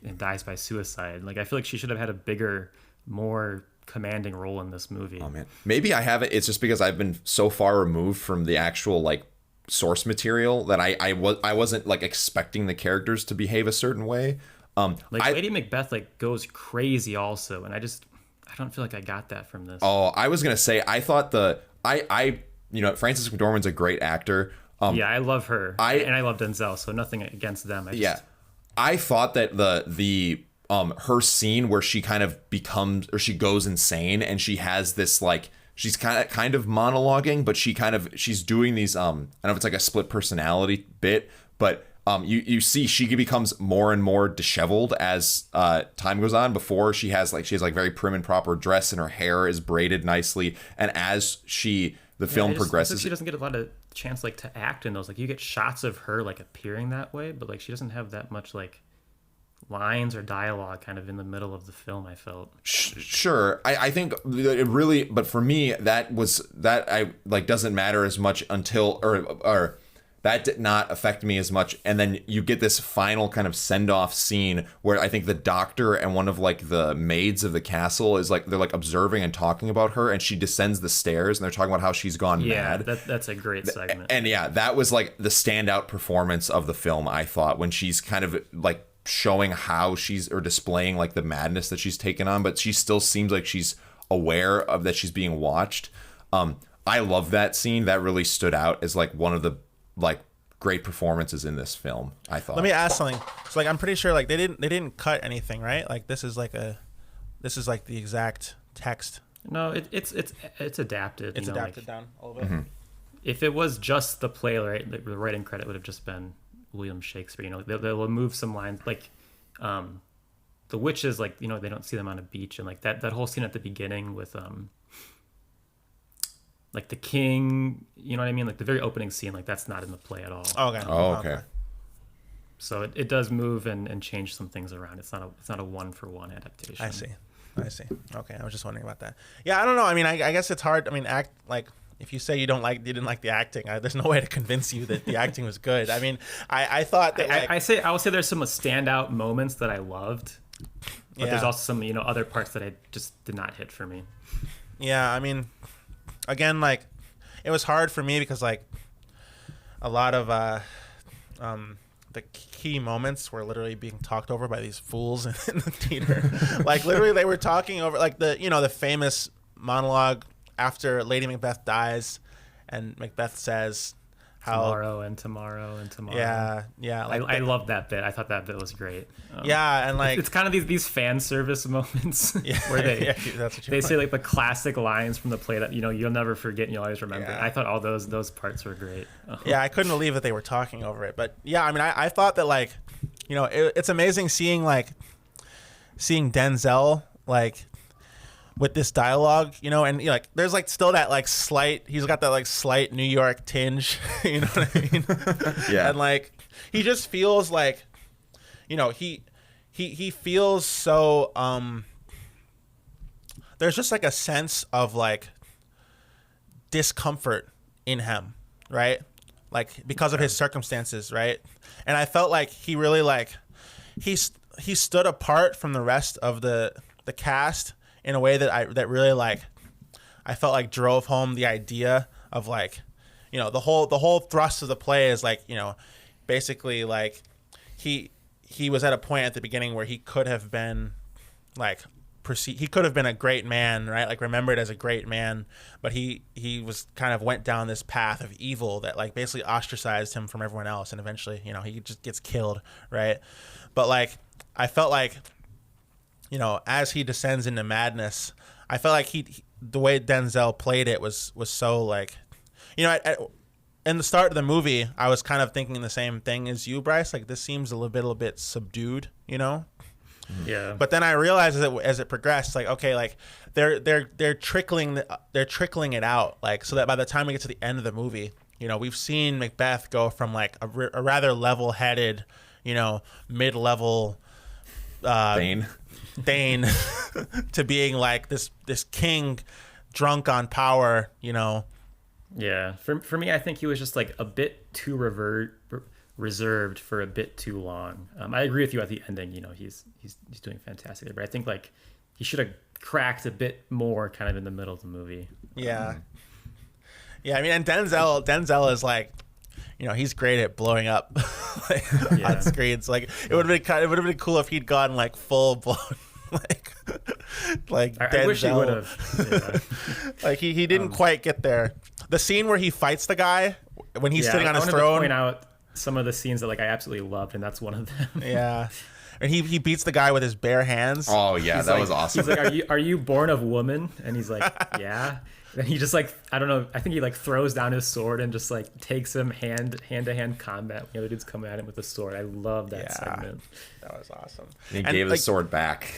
and dies by suicide. Like I feel like she should have had a bigger, more commanding role in this movie. Oh man, maybe I have it. It's just because I've been so far removed from the actual like source material that I wasn't like expecting the characters to behave a certain way. Lady Macbeth like goes crazy also, and I don't feel like I got that from this. I was gonna say I thought Frances McDormand's a great actor. Yeah, I love her, and I love Denzel, so nothing against them. I thought that the her scene where she kind of becomes, or she goes insane, and she has this like, she's kind of monologuing, but she's doing these I don't know if it's like a split personality bit, but you see she becomes more and more disheveled as time goes on. Before she has very prim and proper dress, and her hair is braided nicely, and as the film progresses, she doesn't get a lot of chance like to act in those. Like, you get shots of her like appearing that way, but like she doesn't have that much like lines or dialogue kind of in the middle of the film, I felt. Sure. I think it really, but for me, that I like doesn't matter as much until, or that did not affect me as much. And then you get this final kind of send-off scene where I think the doctor and one of like the maids of the castle is like, they're like observing and talking about her, and she descends the stairs and they're talking about how she's gone mad. That's a great segment. And yeah, that was like the standout performance of the film, I thought, when she's kind of like showing how or displaying like the madness that she's taken on, but she still seems like she's aware of that she's being watched. I love that scene. That really stood out as like one of the like great performances in this film, I thought. Let me ask something. So like, I'm pretty sure like they didn't cut anything, right? Like this is like the exact text. No, it's adapted. It's adapted down a little bit. Mm-hmm. If it was just the playwright, the writing credit would have just been William Shakespeare. They'll move some lines, like the witches, like, they don't see them on a beach, and like that whole scene at the beginning with like the king, you know what I mean? Like the very opening scene, like that's not in the play at all. Okay. So it does move and change some things around. It's not a one-for-one adaptation. I see. Okay, I was just wondering about that. Yeah, I don't know. I mean, I guess it's hard. I mean, if you say you didn't like the acting, there's no way to convince you that the acting was good. I mean, I thought that I will say there's some standout moments that I loved, but there's also some other parts that I just did not hit for me. Yeah, I mean, again, like it was hard for me because like a lot of the key moments were literally being talked over by these fools in the theater. Like literally they were talking over like the famous monologue after Lady Macbeth dies, and Macbeth says how tomorrow and tomorrow and tomorrow. Yeah. Like I loved that bit. I thought that bit was great. And like it's kind of these fan service moments where they say like the classic lines from the play that you'll never forget and you'll always remember. Yeah. I thought all those parts were great. Yeah, I couldn't believe that they were talking over it. But yeah, I mean, I thought that like it's amazing seeing Denzel like with this dialogue, and like there's like still that like he's got that like slight New York tinge, you know what I mean? Yeah. And like he just feels like he feels so there's just like a sense of like discomfort in him, right? Like because of his circumstances, right? And I felt like he really like he stood apart from the rest of the cast in a way that really like I felt like drove home the idea of like the whole thrust of the play is like basically like he was at a point at the beginning where he could have been like he could have been a great man, right? Like remembered as a great man, but he was kind of went down this path of evil that like basically ostracized him from everyone else, and eventually he just gets killed, right? But like I felt like as he descends into madness, I felt like the way Denzel played it was so like, in the start of the movie, I was kind of thinking the same thing as you, Bryce. Like this seems a little bit subdued, Yeah. But then I realized as it progressed, like okay, like they're trickling it out, like so that by the time we get to the end of the movie, we've seen Macbeth go from like a rather level-headed, mid-level. Thane to being like this king drunk on power, Yeah, for me, I think he was just like a bit too reserved for a bit too long. I agree with you at the ending. He's doing fantastic there, but I think like he should have cracked a bit more kind of in the middle of the movie. Yeah, I mean, and Denzel is like, he's great at blowing up on screens. Like it would have been cool if he'd gone like full blown like I wish he would have. Yeah. Like he didn't quite get there. The scene where he fights the guy when he's sitting on his I throne. wanted to point out some of the scenes that like I absolutely loved, and that's one of them. Yeah. And he beats the guy with his bare hands. Oh yeah, that was awesome. He's like, are you born of woman? And he's like, yeah. And he just like, I don't know, I think he like throws down his sword and just like takes him hand to hand combat when the other dude's coming at him with the sword. I love that segment. That was awesome. He gave the sword back.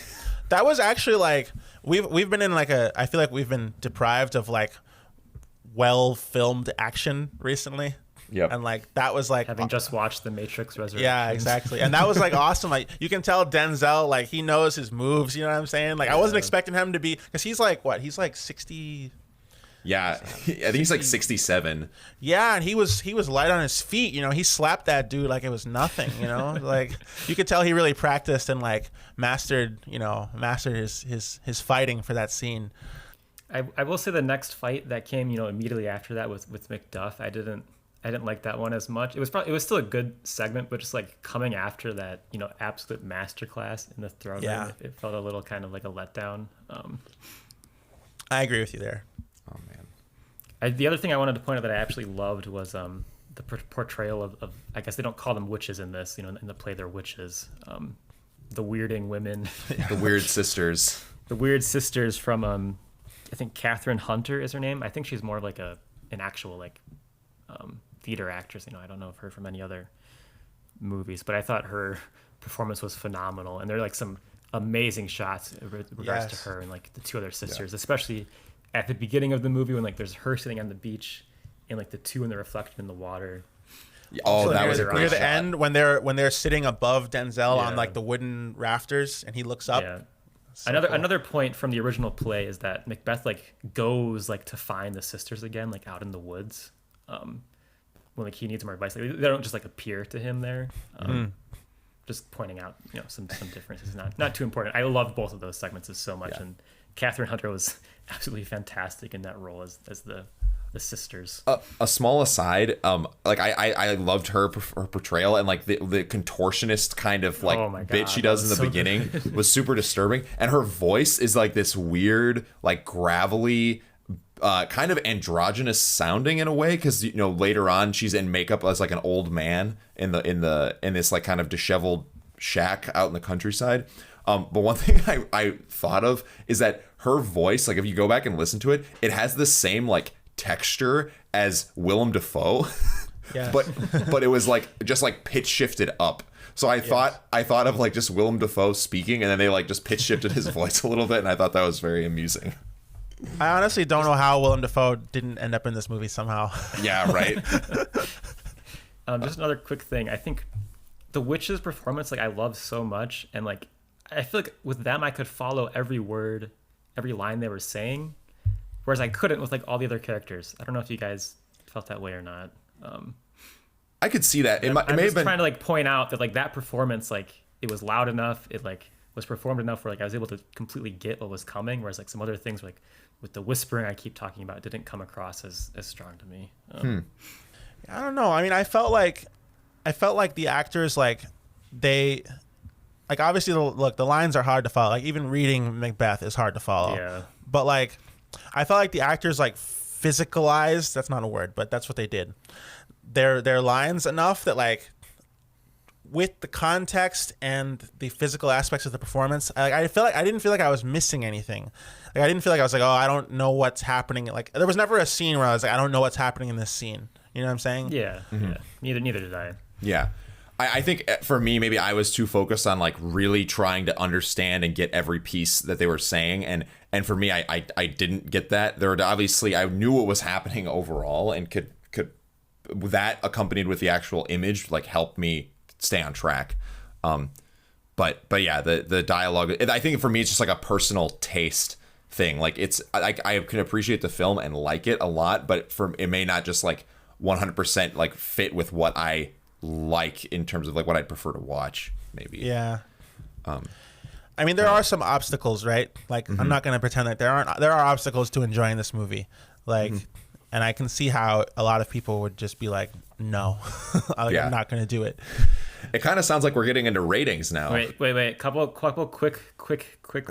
That was actually like we've been in like I feel like we've been deprived of like well filmed action recently. Yep. And like that was like having just watched The Matrix Resurrections. Yeah, exactly. And that was like awesome. Like you can tell Denzel like he knows his moves, you know what I'm saying? Like I wasn't expecting him to be, cuz he's like what? He's like 60. Yeah. I think he's like 67. Yeah, and he was light on his feet, you know. He slapped that dude like it was nothing, you know? Like you could tell he really practiced and like mastered his fighting for that scene. I will say the next fight that came, you know, immediately after that with Macduff, I didn't like that one as much. It was still a good segment, but just like coming after that, you know, absolute masterclass in the throne room, it felt a little kind of like a letdown. I agree with you there. Oh man. The other thing I wanted to point out that I actually loved was the portrayal of I guess they don't call them witches in this, you know, in the play they're witches. The weirding women. The weird sisters. The weird sisters from I think Catherine Hunter is her name. I think she's more of like an actual like theater actress. You know, I don't know of her from any other movies, but I thought her performance was phenomenal. And there are like some amazing shots in regards to her and like the two other sisters, especially at the beginning of the movie when like there's her sitting on the beach and like the two in the reflection in the water. Oh, that was a great near the shot. end when they're sitting above Denzel on like the wooden rafters and he looks up. Yeah. So Another point from the original play is that Macbeth like goes like to find the sisters again, like out in the woods, when like he needs more advice. Like, they don't just like appear to him there. Just pointing out, you know, some differences. Not too important. I love both of those segments so much, and Catherine Hunter was absolutely fantastic in that role as the sisters. A small aside, like I loved her portrayal, and like the contortionist kind of like bit she does in the beginning was super disturbing, and her voice is like this weird, like gravelly, kind of androgynous sounding in a way, because you know later on she's in makeup as like an old man in this like kind of disheveled shack out in the countryside. But one thing I thought of is that her voice, like if you go back and listen to it, it has the same like texture as Willem Dafoe, but it was like just like pitch shifted up. So I thought of like just Willem Dafoe speaking, and then they like just pitch shifted his voice a little bit, and I thought that was very amusing. I honestly don't know how Willem Dafoe didn't end up in this movie somehow. Yeah, right. Just another quick thing. I think the witch's performance, like I love so much, and like I feel like with them I could follow every word, every line they were saying, whereas I couldn't with like all the other characters. I don't know if you guys felt that way or not. I could see that. I'm may have been trying to like point out that like that performance, like it was loud enough, it like was performed enough where like I was able to completely get what was coming, whereas like some other things like with the whispering I keep talking about didn't come across as strong to me. I don't know. I mean, I felt like the actors, like they, like obviously the lines are hard to follow. Like even reading Macbeth is hard to follow. Yeah. But like, I felt like the actors like physicalized, that's not a word, but that's what they did. Their lines enough that like with the context and the physical aspects of the performance, I didn't feel like I was missing anything. Like I didn't feel like I was like, oh, I don't know what's happening. Like there was never a scene where I was like, I don't know what's happening in this scene. You know what I'm saying? Yeah. Mm-hmm. Yeah. Neither did I. Yeah. I think for me, maybe I was too focused on like really trying to understand and get every piece that they were saying. And for me, I didn't get that. There were obviously, I knew what was happening overall and could that accompanied with the actual image, like help me stay on track. But yeah, the dialogue, I think for me, it's just like a personal taste thing. Like it's, I can appreciate the film and like it a lot, but it may not just like 100% like fit with what I like in terms of like what I'd prefer to watch maybe. Yeah. I mean, there are some obstacles, right? Like I'm not going to pretend that there are obstacles to enjoying this movie. Like, and I can see how a lot of people would just be like, no, I'm not going to do it. It kind of sounds like we're getting into ratings now. Wait. Couple quick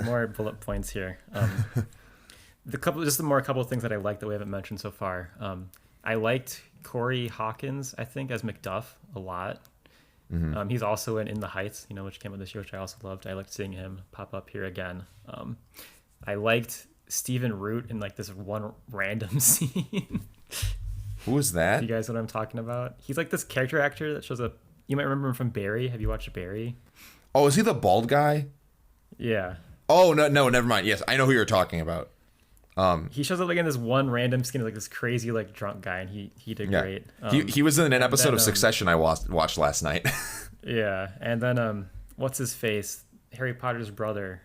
more bullet points here. A couple of things that I like that we haven't mentioned so far. I liked Corey Hawkins, I think, as Macduff a lot. He's also in the Heights, which came out this year, which I also loved. I liked seeing him pop up here again. I liked Stephen Root in like this one random scene. Who is that? You guys know what I'm talking about? He's like this character actor that shows up. You might remember him from Barry. Have you watched Barry? Oh, is he the bald guy? Yeah. Oh, no, never mind. Yes, I know who you're talking about. He shows up like in this one random scene, like this crazy like drunk guy, and he did great. He was in an episode of Succession I watched last night. Yeah, and then what's his face? Harry Potter's brother.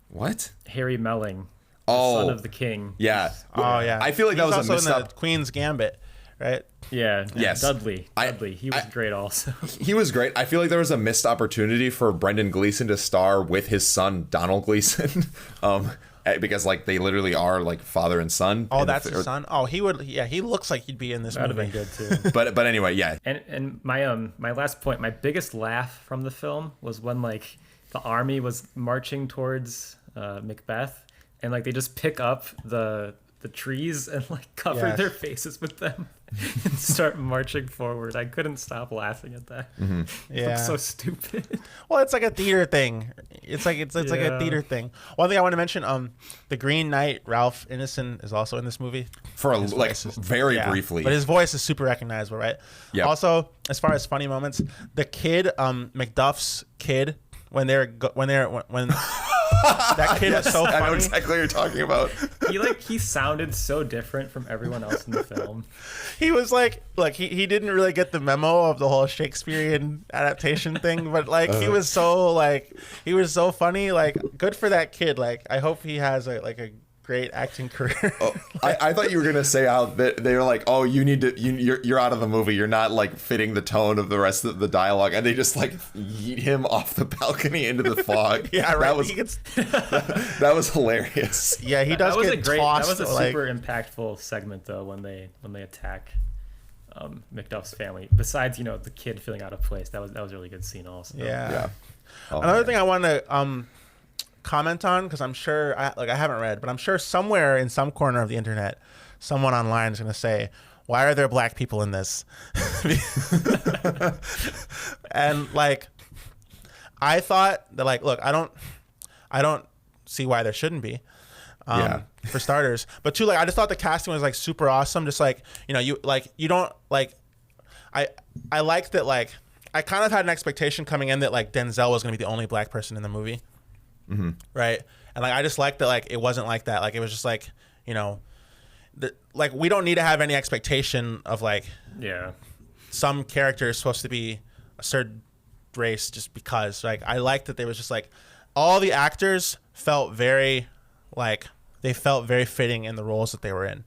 What? Harry Melling. Oh, son of the king. Yeah. Oh yeah. I feel like that was also a missed in up. the Queen's Gambit, right? Yeah. Yes. Dudley. He was great also. He was great. I feel like there was a missed opportunity for Brendan Gleeson to star with his son Donald Gleeson, because like they literally are like father and son. Oh, that's his son. Oh, he would. Yeah, he looks like he'd be in this That'd movie. have been good too. But anyway, yeah. And my last point, my biggest laugh from the film was when like the army was marching towards Macbeth, and like they just pick up the trees and like cover their faces with them and start marching forward. I couldn't stop laughing at that. It looks so stupid. Well, it's like a theater thing. It's like like a theater thing. One thing I want to mention, the Green Knight Ralph Ineson is also in this movie For very briefly. but his voice is super recognizable, right? Yeah. Also, as far as funny moments, the kid, Macduff's kid, when that kid was so funny. I know exactly what you're talking about. He sounded so different from everyone else in the film. He was like he didn't really get the memo of the whole Shakespearean adaptation thing, but like he was so funny. Like, good for that kid. Like, I hope he has a great acting career. I thought you were gonna say how they were like, oh, you're out of the movie. You're not like fitting the tone of the rest of the dialogue, and they just like yeet him off the balcony into the fog. Yeah, right. That was hilarious. Yeah, he does get tossed. That was a super impactful segment though when they attack Macduff's family. Besides, the kid feeling out of place, that was a really good scene also. Yeah. Oh, Another thing I want to comment on, because I'm sure I haven't read, but I'm sure somewhere in some corner of the internet, someone online is going to say, why are there black people in this? And like, I thought that like, look, I don't see why there shouldn't be, for starters, but two, like, I just thought the casting was like super awesome. Just like, you don't like, I liked that, like, I kind of had an expectation coming in that like Denzel was going to be the only black person in the movie. Right, and like I just liked that like it wasn't like that. Like, it was just like, like we don't need to have any expectation of like some character is supposed to be a certain race just because. Like, I liked that there was just like all the actors felt very fitting in the roles that they were in.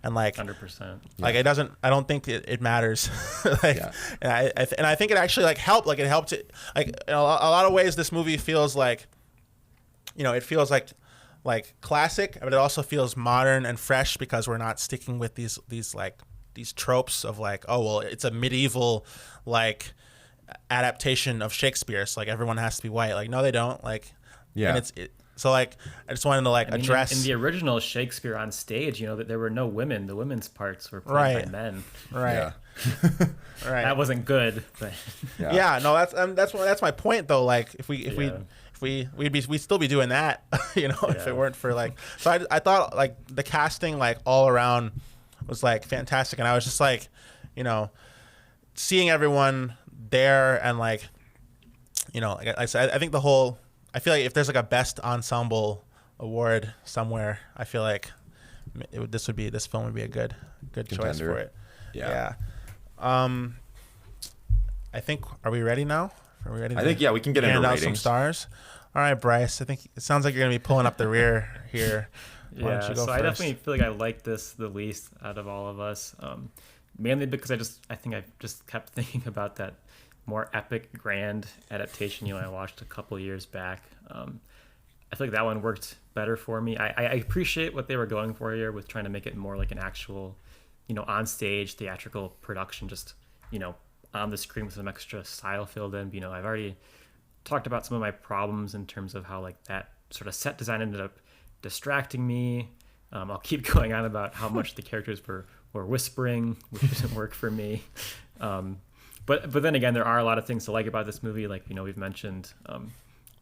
And like 100%. Like, it doesn't. I don't think it matters. And I think it actually like helped. Like, it helped. Like, in a lot of ways, this movie feels like, it feels like classic, but it also feels modern and fresh because we're not sticking with these tropes of like, oh well, it's a medieval like adaptation of Shakespeare, so like everyone has to be white. Like, no, they don't. Like, and so like I just wanted to like address in the original Shakespeare on stage, that there were no women. The women's parts were played by men. Right. Yeah. Right. That wasn't good. But no, that's my point though. Like, we'd still be doing that, if it weren't for like. So I thought like the casting like all around was like fantastic, and I was just like, seeing everyone there and like, like I said, I think I feel like if there's like a best ensemble award somewhere, I feel like this film would be a good choice for it. Yeah. I think, are we ready now? Are we ready? I think we can get into hand out ratings. some stars. All right, Bryce. I think it sounds like you're gonna be pulling up the rear here. Why don't you go so first? I definitely feel like I like this the least out of all of us. Mainly because I think I just kept thinking about that more epic, grand adaptation I watched a couple years back. I feel like that one worked better for me. I appreciate what they were going for here with trying to make it more like an actual, on stage theatrical production, just on the screen with some extra style filled in. I've already talked about some of my problems in terms of how like that sort of set design ended up distracting me. I'll keep going on about how much the characters were whispering, which doesn't work for me. But then again, there are a lot of things to like about this movie. Like, we've mentioned, I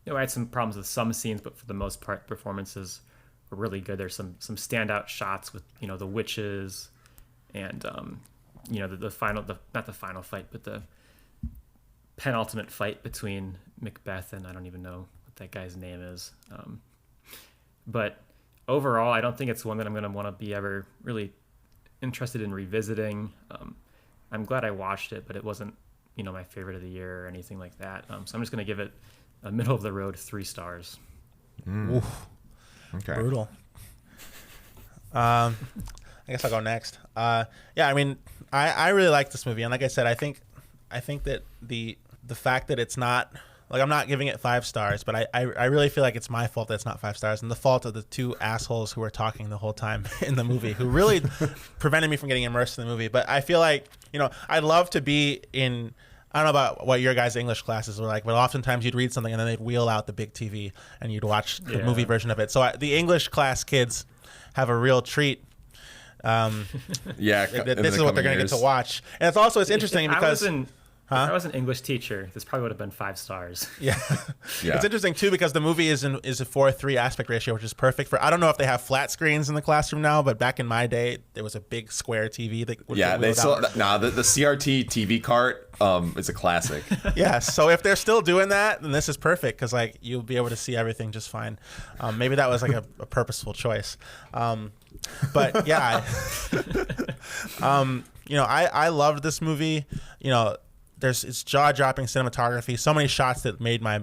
had some problems with some scenes, but for the most part, performances were really good. There's some standout shots with, the witches and, the final, not the final fight, but the penultimate fight between Macbeth and I don't even know what that guy's name is. But overall, I don't think it's one that I'm going to want to be ever really interested in revisiting. I'm glad I watched it, but it wasn't, my favorite of the year or anything like that. So I'm just going to give it a middle of the road 3 stars. Oof. Okay. Brutal. I guess I'll go next. I really like this movie, and like I said, I think that the fact that it's not, like, I'm not giving it 5 stars, but I really feel like it's my fault that it's not 5 stars, and the fault of the 2 assholes who were talking the whole time in the movie, who really prevented me from getting immersed in the movie. But I feel like, I'd love to be in, I don't know about what your guys' English classes were like, but oftentimes you'd read something and then they'd wheel out the big TV and you'd watch the movie version of it. So the English class kids have a real treat. This is what they're going to get to watch. And it's interesting because... If I was an English teacher, this probably would have been 5 stars. Yeah. It's interesting, too, because the movie is a 4:3 aspect ratio, which is perfect for... I don't know if they have flat screens in the classroom now, but back in my day, there was a big square TV that would they still... the CRT TV cart is a classic. Yes. So if they're still doing that, then this is perfect because, like, you'll be able to see everything just fine. Maybe that was, like, a purposeful choice. But, yeah. I loved this movie. It's jaw-dropping cinematography. So many shots that made my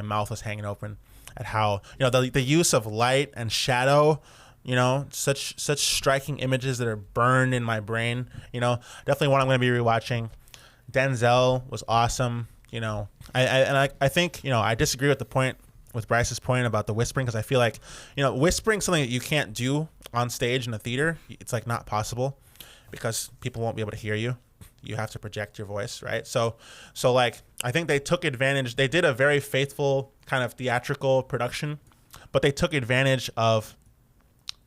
mouth was hanging open at how the use of light and shadow. Such striking images that are burned in my brain. Definitely one I'm going to be rewatching. Denzel was awesome. I think I disagree with Bryce's point about the whispering, because I feel like whispering something that you can't do on stage in a theater. It's like not possible because people won't be able to hear you. You have to project your voice, right? So like, I think they took advantage. They did a very faithful kind of theatrical production, but they took advantage of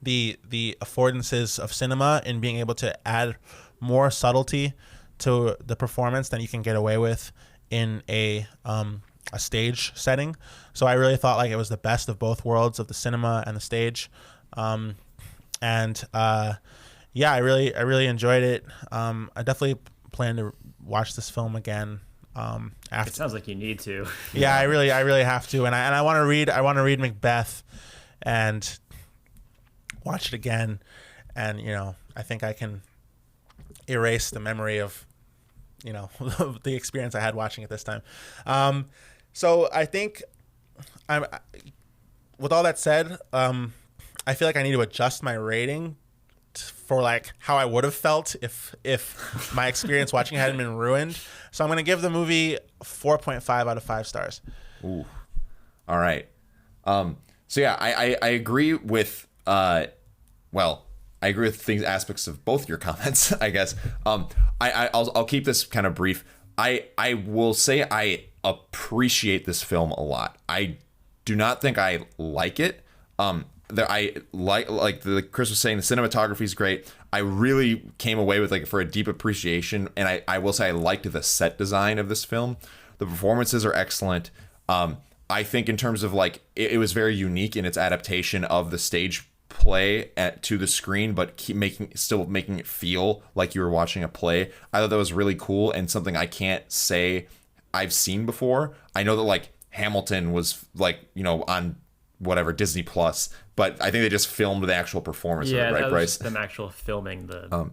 the affordances of cinema in being able to add more subtlety to the performance than you can get away with in a stage setting. So I really thought like it was the best of both worlds, of the cinema and the stage. I really enjoyed it. I definitely plan to watch this film again. After. It sounds like you need to. Yeah, I really have to, and I want to read Macbeth and watch it again, and I think I can erase the memory of the experience I had watching it this time. So I think with all that said, I feel like I need to adjust my rating for like how I would have felt if my experience watching it hadn't been ruined. So I'm going to give the movie 4.5 out of 5 stars. Ooh. All right. So yeah, I agree with I agree with aspects of both your comments, I guess. I'll keep this kind of brief. I will say I appreciate this film a lot. I do not think I like it. I like the Chris was saying, the cinematography is great. I really came away with for a deep appreciation, and I will say I liked the set design of this film. The performances are excellent. I think in terms of it was very unique in its adaptation of the stage play to the screen, but still making it feel like you were watching a play. I thought that was really cool and something I can't say I've seen before. I know that Hamilton was on whatever Disney Plus, but I think they just filmed the actual performance of it, right, Bryce? Them actual filming the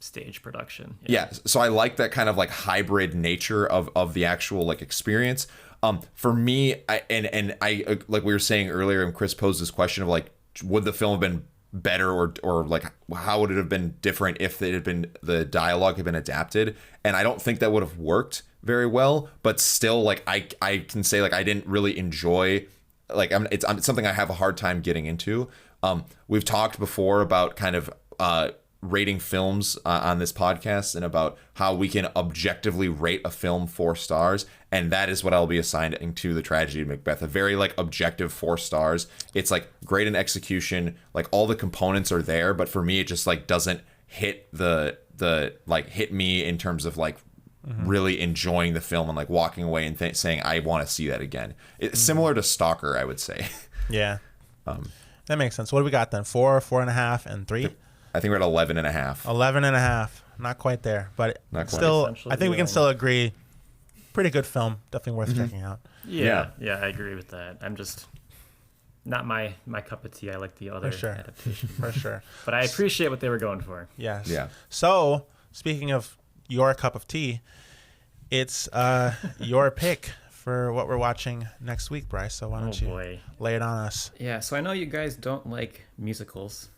stage production. Yeah, so I like that kind of hybrid nature of the actual experience. For me, I like we were saying earlier, and Chris posed this question of would the film have been better or how would it have been different if the dialogue had been adapted? And I don't think that would have worked very well, but still I can say I didn't really enjoy it's something I have a hard time getting into. We've talked before about kind of rating films on this podcast and about how we can objectively rate a film 4 stars, and that is what I'll be assigning to The Tragedy of Macbeth. A very like objective 4 stars. It's like great in execution, like all the components are there, but for me it just like doesn't hit the like hit me in terms of like really enjoying the film and like walking away and saying I want to see that again. It's similar to Stalker, I would say. Yeah. That makes sense. What do we got then? 4, 4.5, and 3? I think we're at 11.5. 11.5. Not quite there, but Not quite. still, I think we can still agree. Pretty good film. Definitely worth checking out. Yeah, I agree with that. I'm just not my cup of tea. I like the other adaptation. For sure. But I appreciate what they were going for. Yes. Yeah. So, speaking of your cup of tea, it's your pick for what we're watching next week, Bryce. So why don't you lay it on us? Yeah, so I know you guys don't like musicals.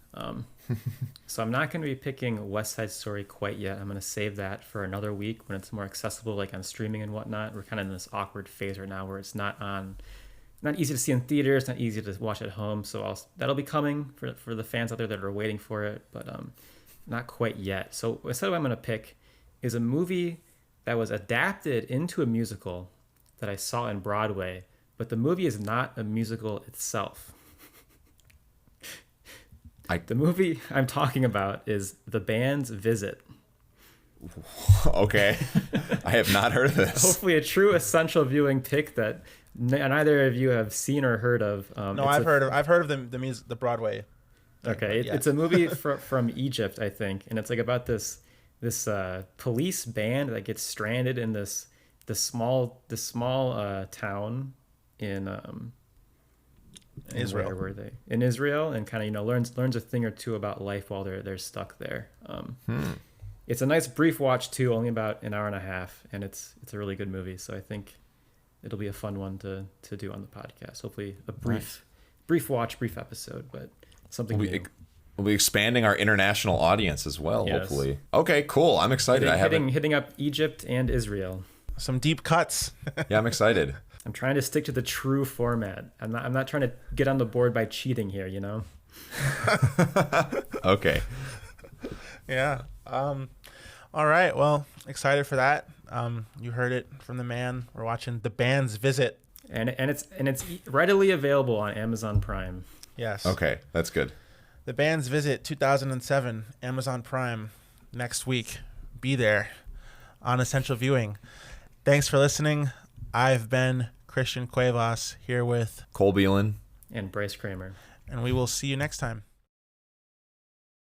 So I'm not going to be picking West Side Story quite yet. I'm going to save that for another week when it's more accessible, like on streaming and whatnot. We're kind of in this awkward phase right now where it's not easy to see in theaters, not easy to watch at home. So that'll be coming for the fans out there that are waiting for it, but not quite yet. So instead, what I'm going to pick is a movie that was adapted into a musical that I saw in Broadway, but the movie is not a musical itself. The movie I'm talking about is The Band's Visit. Okay. I have not heard of this. Hopefully a true essential viewing pick that neither of you have seen or heard of. No, I've heard of the Broadway. Okay, it's a movie from Egypt, I think, and it's like about this police band that gets stranded in this small town in Israel. Where were they? In Israel, and kind of learns a thing or two about life while they're stuck there. It's a nice brief watch too, only about an hour and a half, and it's a really good movie. So I think it'll be a fun one to do on the podcast. Hopefully a brief watch, brief episode, but something new. We'll be expanding our international audience as well, Yes. hopefully. Okay, cool. I'm excited. Hitting up Egypt and Israel. Some deep cuts. Yeah, I'm excited. I'm trying to stick to the true format. I'm not trying to get on the board by cheating here, you know? Okay. Yeah. All right. Well, excited for that. You heard it from the man. We're watching The Band's Visit. And it's readily available on Amazon Prime. Yes. Okay, that's good. The Band's Visit 2007, Amazon Prime, next week. Be there on Essential Viewing. Thanks for listening. I've been Christian Cuevas here with Cole Bielen. And Bryce Kramer. And we will see you next time.